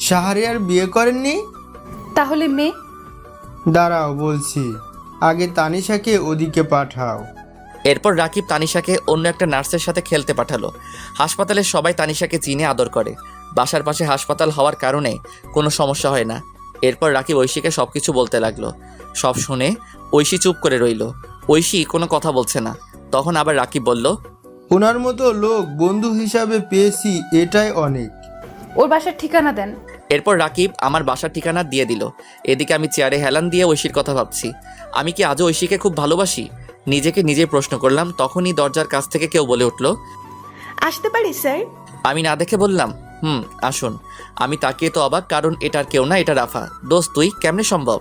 শাহরিয়ার বিয়ে করেননি? তাহলে মেয়ে? দাঁড়াও বলছি, আগে তানিশাকে ওদিকে পাঠাও। এরপর রাকিব তানিশাকে অন্য একটা নার্সের সাথে খেলতে পাঠালো। হাসপাতালের সবাই তানিশাকে চিনে আদর করে। বাসার পাশে হাসপাতাল হওয়ার কারণে কোনো সমস্যা হয় না। এরপর রাকিব ঐশীকে সব কিছু বলতে লাগলো। সব শুনে ঐশী চুপ করে রইল। ঐশী কোনো কথা বলছে না। তখন আবার রাকিব বলল, ওনার মতো লোক বন্ধু হিসাবে পেয়েছি, এটাই অনেক। ওর বাসার ঠিকানা দেন। এরপর রাকিব আমার বাসার ঠিকানা দিয়ে দিল। এদিকে আমি চেয়ারে হেলান দিয়ে ঐশীর কথা ভাবছি। আমি কি আজও ঐশীকে খুব ভালোবাসি? নিজেকে নিজেই প্রশ্ন করলাম। তখনই দরজার কাছ থেকে কেউ বলে উঠল, আসতে পারি স্যার? আমি না দেখে বললাম, আসুন। আমি তাকিয়ে তো অবাক, কারণ এটার কেউ না, এটা রাফা। দোস্ত তুই কেমনে সম্ভব?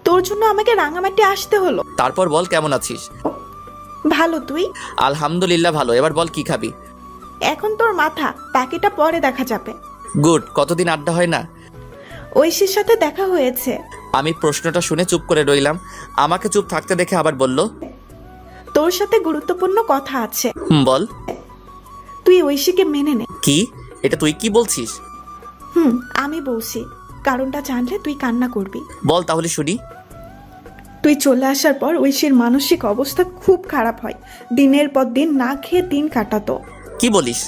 তোর জন্য আমাকে রাঙামাটি আসতে হলো। তারপর বল, কেমন আছিস? ভালো, তুই? আলহামদুলিল্লাহ ভালো। এবার বল কি খাবি? এখন তোর মাথা, বাকিটা পরে দেখা যাবে। গুড। কতদিন আড্ডা হয় না। ঐশীর সাথে দেখা হয়েছে। আমি প্রশ্নটা শুনে চুপ করে রইলাম। আমাকে চুপ থাকতে দেখে আবার বলল, তোর সাথে গুরুত্বপূর্ণ কথা আছে। বল। তুই ঐশীকে মেনে নে। কি? এটা তুই কি বলছিস? আমি বলছি, কারণটা জানলে তুই কান্না করবি। বল তাহলে শুনি। তুই চলে আসার পর ঐশীর মানসিক অবস্থা খুব খারাপ হয়। দিনের পর দিন না খেয়ে দিন কাটাতো। কি বলিস?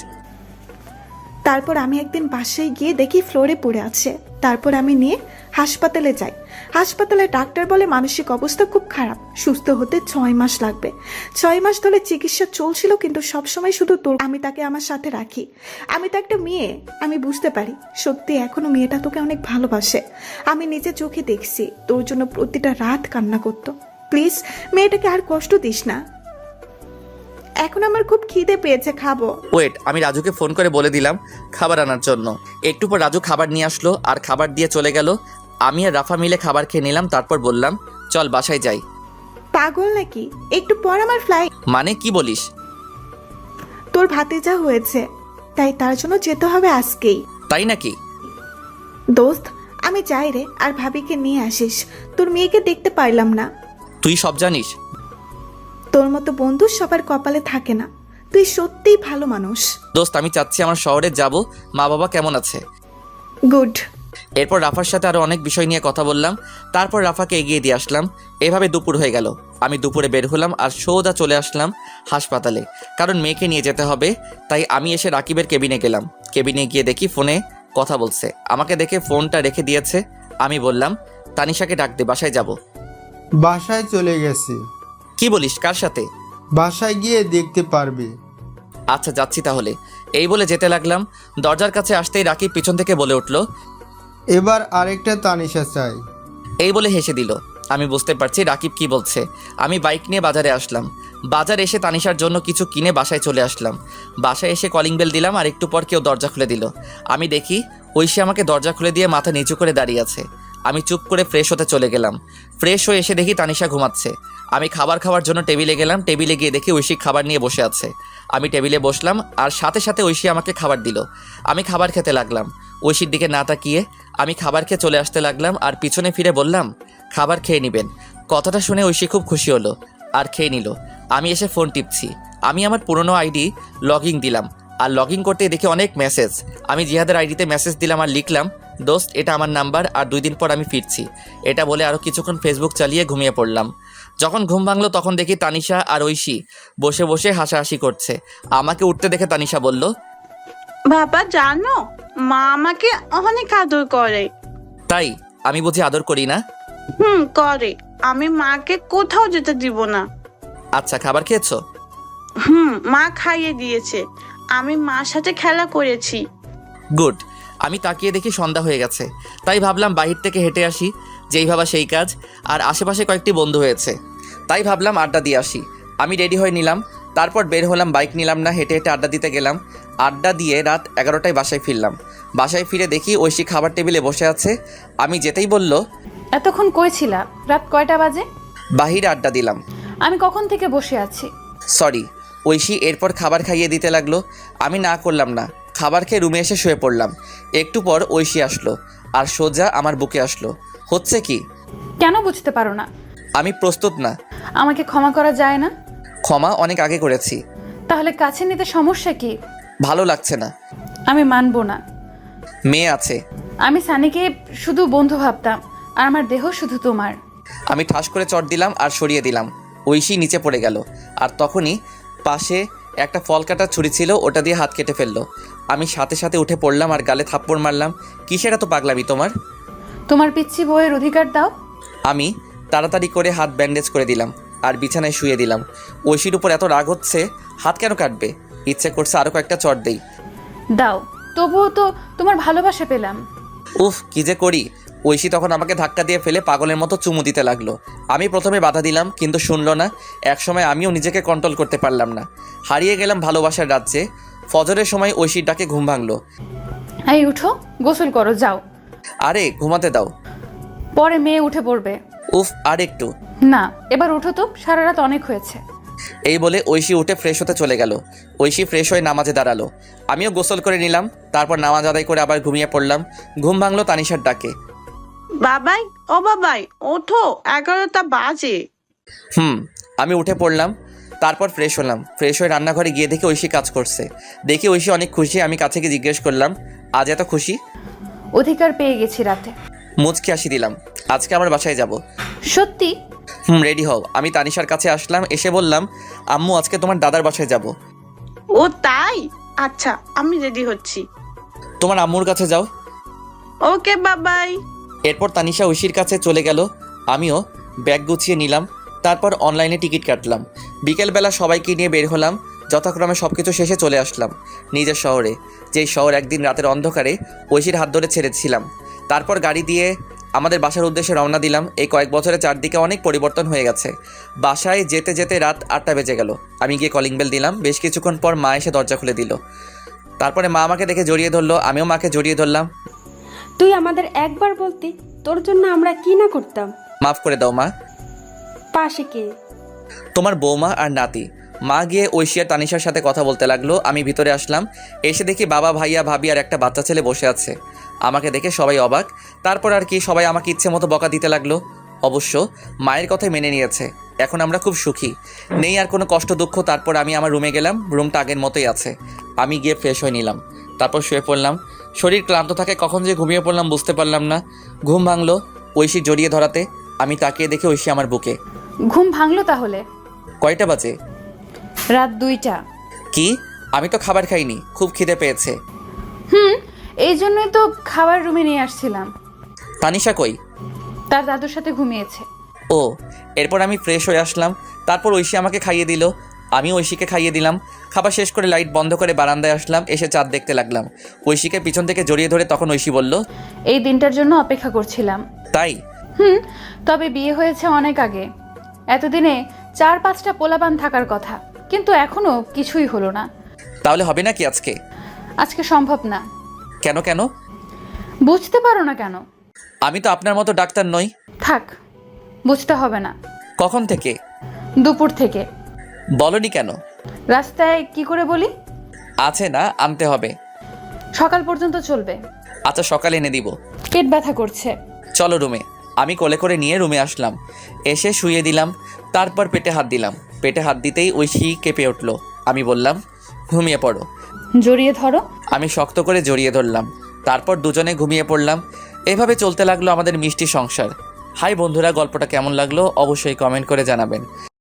তারপর আমি একদিন বাসায় গিয়ে দেখি ফ্লোরে পড়ে আছে। তারপর আমি নিয়ে হাসপাতালে যাই। হাসপাতালে ডাক্তার বলে মানসিক অবস্থা খুব খারাপ, সুস্থ হতে 6 মাস লাগবে। 6 মাস ধরে চিকিৎসা চলছিল, কিন্তু সবসময় শুধু তোর। আমি তাকে আমার সাথে রাখি। আমি তো একটা মেয়ে, আমি বুঝতে পারি সত্যি এখনো মেয়েটা তোকে অনেক ভালোবাসে। আমি নিজে চোখে দেখছি তোর জন্য প্রতিটা রাত কান্না করতো। প্লিজ মেয়েটাকে আর কষ্ট দিস না। এখন আমার খুব খিদে পেয়েছে, খাবো। ওয়েট, আমি রাজুকে ফোন করে বলে দিলাম খাবার আনার জন্য। একটু পর রাজু খাবার নিয়ে আসলো আর খাবার দিয়ে চলে গেল। আমি আর রাফা মিলে খাবার খেয়ে নিলাম। তারপর বললাম, চল বাসায় যাই। পাগল নাকি? একটু পর আমার ফ্লাইট। মানে কি বলিস? তোর ভাতিজা হয়েছে, তাই তার জন্য যেতে হবে আজকেই। তাই নাকি? দোস্ত আমি যাই রে, আর ভাবিকে নিয়ে আসিস। তোর মেয়েকে দেখতে পারলাম না। তুই সব জানিস? তোর মতো বন্ধু সবার কপালে থাকে না। তুই সত্যিই ভালো মানুষ। দোস্ত, আমি চাচ্ছি আমার শহরে যাব। মা বাবা কেমন আছে? গুড। এরপর রাফার সাথে আরও অনেক বিষয় নিয়ে কথা বললাম। তারপর রাফাকে এগিয়ে দিয়ে আসলাম। এভাবে দুপুর হয়ে গেল। আমি দুপুরে বের হলাম আর সোজা চলে আসলাম হাসপাতালে, কারণ মেয়েকে নিয়ে যেতে হবে। তাই আমি এসে রাকিবের কেবিনে গেলাম। কেবিনে গিয়ে দেখি ফোনে কথা বলছে। আমাকে দেখে ফোনটা রেখে দিয়েছে। আমি বললাম, তানিশাকে ডাক দে, বাসায় যাব। বাসায় চলে গেছে। কি বলিস? কার সাথে? বাসায় গিয়ে দেখতে পারবি। আচ্ছা, যাচ্ছি তাহলে। এই বলে যেতে লাগলাম। দরজার কাছে আসতেই রাকিব পিছন থেকে বলে উঠল, এবার আরেকটা তানিশা চাই। এই বলে হেসে দিল। আমি বুঝতে পারছি রাকিব কি বলছে। আমি বাইক নিয়ে বাজারে আসলাম। বাজারে এসে তানিশার জন্য কিছু কিনে বাসায় চলে আসলাম। বাসায় এসে কলিং বেল দিলাম আর একটু পর কেউ দরজা খুলে দিল। আমি দেখি ঐশী আমাকে দরজা খুলে দিয়ে মাথা নিচু করে দাঁড়িয়ে আছে। আমি চুপ করে ফ্রেশ হতে চলে গেলাম। ফ্রেশ হয়ে এসে দেখি তানিশা ঘুমাচ্ছে। আমি খাবার খাওয়ার জন্য টেবিলে গেলাম। টেবিলে গিয়ে দেখি ঐশী খাবার নিয়ে বসে আছে। আমি টেবিলে বসলাম আর সাথে সাথে ঐশী আমাকে খাবার দিল। আমি খাবার খেতে লাগলাম। ঐশীর দিকে না তাকিয়ে আমি খাবার খেয়ে চলে আসতে লাগলাম আর পিছনে ফিরে বললাম, খাবার খেয়ে নেবেন। কথাটা শুনে ঐশী খুব খুশি হলো আর খেয়ে নিল। আমি এসে ফোন টিপছি। আমি আমার পুরনো আইডি লগইন দিলাম আর লগইন করতে দেখি অনেক মেসেজ। আমি জিহাদের আইডিতে মেসেজ দিলাম আর লিখলাম, দোস্ত, এটা আমার নাম্বার আর 2 দিন পর আমি ফিরছি। এটা বলে আরও কিছুক্ষণ ফেসবুক চালিয়ে ঘুমিয়ে পড়লাম। যখন ঘুম ভাঙলো তখন দেখি তানিশা আর ঐশী বসে বসে হাসাহাসি করছে। আমাকে উঠতে দেখে তানিশা বলল, বাবা জানো, মা আমাকে অনেক আদর করে। তাই? আমি বুঝি আদর করি না? করে। আমি মাকে কোথাও যেতে দিব না। আচ্ছা, খাবার খেয়েছো? মা খাইয়ে দিয়েছে। আমি মার সাথে খেলা করেছি। গুড। আমি তাকিয়ে দেখি সন্ধ্যা হয়ে গেছে। তাই ভাবলাম বাহির থেকে হেঁটে আসি। যেই ভাবা সেই কাজ। আর আশেপাশে কয়েকটি বন্ধু হয়েছে, তাই ভাবলাম আড্ডা দিয়ে আসি। আমি রেডি হয়ে নিলাম। তারপর বের হলাম। বাইক নিলাম না, হেঁটে হেঁটে আড্ডা দিতে গেলাম। আড্ডা দিয়ে রাত 11টায় বাসায় ফিরলাম। বাসায় ফিরে দেখি ঐশী খাবার টেবিলে বসে আছে। আমি যেতেই বলল, এতক্ষণ কই ছিলা? রাত কয়টা বাজে? বাহিরে আড্ডা দিলাম। আমি কখন থেকে বসে আছি। সরি। ঐশী এরপর খাবার খাইয়ে দিতে লাগলো। আমি না করলাম না। খাবার খেয়ে রুমে এসে শুয়ে পড়লাম। একটু পর ঐশী আসলো আর সোজা আমার বুকে আসলো। হচ্ছে কি? কেন বুঝতে পারো না? আমি প্রস্তুত না। আমাকে ক্ষমা করা যায় না? ক্ষমা অনেক আগে করেছি। তাহলে কাছে নিতে সমস্যা কি? ভালো লাগছে না। আমি মানবো না। মেয়ে আছে। আমি সানিকে শুধু বন্ধু ভাবতাম আর আমার দেহ শুধু তোমার। আমি ঠাস করে চট দিলাম আর সরিয়ে দিলাম। ঐশী নিচে পড়ে গেল। আর তখনই পাশে একটা ফল কাটার ছুরি ছিল, ওটা দিয়ে হাত কেটে ফেললো। আমি সাথে সাথে উঠে পড়লাম আর গালে থাপ্পড় মারলাম। কিসের এত পাগলামি তোমার? তোমার পিচ্ছি বউয়ের অধিকার দাও। আমি তাড়াতাড়ি করে হাত ব্যান্ডেজ করে দিলাম আর বিছানায় শুয়ে দিলাম। ঐশীর উপর এত রাগ হচ্ছে, হাত কেন কাটবে? ইচ্ছে করছে আরও কয়েকটা চট দেই। দাও, তবুও তো তোমার ভালোবাসা পেলাম। উফ, কি যে করি। ঐশী তখন আমাকে ধাক্কা দিয়ে ফেলে পাগলের মতো চুমু দিতে লাগলো। আমি প্রথমে বাধা দিলাম কিন্তু শুনলো না। একসময় আমিও নিজেকে কন্ট্রোল করতে পারলাম না। হারিয়ে গেলাম ভালোবাসার রাজ্যে। ফজরের সময় ঐশীর ডাকে ঘুম ভাঙলো। এই উঠো, গোসল করো, যাও। আরে ঘুমাতে দাও। পরে মেয়ে উঠে পড়বে। উফ, আর একটু। না, এবার উঠো তো, সারা রাত অনেক হয়েছে। এই বলে ঐশী উঠে ফ্রেশ হতে চলে গেল। ঐশী ফ্রেশ হয়ে নামাজে দাঁড়ালো। আমিও গোসল করে নিলাম। তারপর নামাজ আদায় করে আবার ঘুমিয়ে পড়লাম। ঘুম ভাঙলো তানিশার ডাকে। বাবাই, ও বাবাই, ওঠো, 11টা বাজে। আমি উঠে পড়লাম। তারপর ফ্রেশ হলাম। ফ্রেশ হয়ে রান্নাঘরে গিয়ে দেখি ঐশী কাজ করছে। দেখি ঐশী অনেক খুশি। আমি কাছে গিয়ে জিজ্ঞেস করলাম, আজ এত খুশি? অধিকার পেয়ে গেছি রাতে। মুচকি হাসি দিলাম। আজকে আমার বাসায় যাব। সত্যি? রেডি হও। আমি তানিশার কাছে আসলাম। এসে বললাম, আম্মু আজকে তোমার দাদার বাসায় যাব। ও তাই? আচ্ছা, আমি রেডি হচ্ছি। তোমার আম্মুর কাছে যাও। ওকে বাবাই। এরপর তানিশা ঐশীর কাছে চলে গেল। আমিও ব্যাগ গুছিয়ে নিলাম। তারপর অনলাইনে টিকিট কাটলাম। বিকেলবেলা সবাইকে নিয়ে বের হলাম। যথাক্রমে সব কিছু শেষে চলে আসলাম নিজের শহরে, যেই শহর একদিন রাতের অন্ধকারে ঐশীর হাত ধরে ছেড়েছিলাম। তারপর গাড়ি দিয়ে আমাদের বাসার উদ্দেশ্যে রওনা দিলাম। এই কয়েক বছরে চারদিকে অনেক পরিবর্তন হয়ে গেছে। বাসায় যেতে যেতে রাত 8টা বেজে গেল। আমি গিয়ে কলিং বেল দিলাম। বেশ কিছুক্ষণ পর মা এসে দরজা খুলে দিল। তারপরে মা আমাকে দেখে জড়িয়ে ধরলো। আমিও মাকে জড়িয়ে ধরলাম। তুই আমাদের একবার বলতি, তোর জন্য আমরা কি না করতাম। মাফ করে দাও মা। পাশে কে? তোমার বৌমা আর নাতি। মা গিয়ে ঐশী আর তানিশার সাথে কথা বলতে লাগলো। আমি ভিতরে আসলাম। এসে দেখি বাবা, ভাইয়া, ভাবি আর একটা বাচ্চা ছেলে বসে আছে। আমাকে দেখে সবাই অবাক। তারপর আর কি, সবাই আমাকে ইচ্ছে মতো বকা দিতে লাগলো। অবশ্য মায়ের কথাই মেনে নিয়েছে। এখন আমরা খুব সুখী, নেই আর কোনো কষ্ট দুঃখ। তারপর আমি আমার রুমে গেলাম, রুমটা আগের মতোই আছে। আমি গিয়ে ফ্রেশ হয়ে নিলাম, তারপর শুয়ে পড়লাম। শরীর ক্লান্ত থাকে, কখন যে ঘুমিয়ে পড়লাম বুঝতে পারলাম না। ঘুম ভাঙলো ঐশী জড়িয়ে ধরাতে। আমি তাকিয়ে দেখে ঐশী আমার বুকে। ঘুম ভাঙলো তাহলে? কয়টা বাজে? রাত 2টা। কি? আমি তো খাবার খাইনি, খুব খিদে পেয়েছে। এই জন্যই তো খাবার রুমে নিয়ে আসছিলাম। তানিশা কই? তার দাদুর সাথে ঘুমিয়েছে। ও, এরপর আমি ফ্রেশ হয়ে আসলাম। তারপর ঐশী আমাকে খাইয়ে দিল, আমি ঐশীকে খাইয়ে দিলাম। খাবার শেষ করে লাইট বন্ধ করে বারান্দায় আসলাম, এসে চাঁদ দেখতে লাগলাম। ঐশীকে পিছন থেকে জড়িয়ে ধরে তখন ঐশী বলল, এই দিনটার জন্য অপেক্ষা করছিলাম। তাই? তবে বিয়ে হয়েছে অনেক আগে। এতদিনে 4-5টা পোলাপান থাকার কথা, কিন্তু এখনো কিছুই হলো না। তাহলে হবে নাকি আজকে? আজকে সম্ভব না। কেন কেন? বুঝতে পারো না কেন? আমি তো আপনার মতো ডাক্তার নই। থাক, বুঝতে হবে না। কখন থেকে? দুপুর থেকে। বলনি কেন? রাস্তায় কি করে বলি? আছে না, আনতে হবে। সকাল পর্যন্ত চলবে। আচ্ছা, সকালে এনে দিব। পেট ব্যথা করছে। চলো রুমে। আমি কোলে করে নিয়ে রুমে আসলাম, এসে শুয়ে দিলাম। তারপর পেটে হাত দিলাম। পেটে হাত দিতেই ঐশী কেঁপে উঠলো। আমি বললাম, ঘুমিয়ে পড়ো। জড়িয়ে ধরো। আমি শক্ত করে জড়িয়ে ধরলাম। তারপর দুজনে ঘুমিয়ে পড়লাম। এভাবে চলতে লাগলো আমাদের মিষ্টি সংসার। হাই বন্ধুরা, গল্পটা কেমন লাগলো অবশ্যই কমেন্ট করে জানাবেন।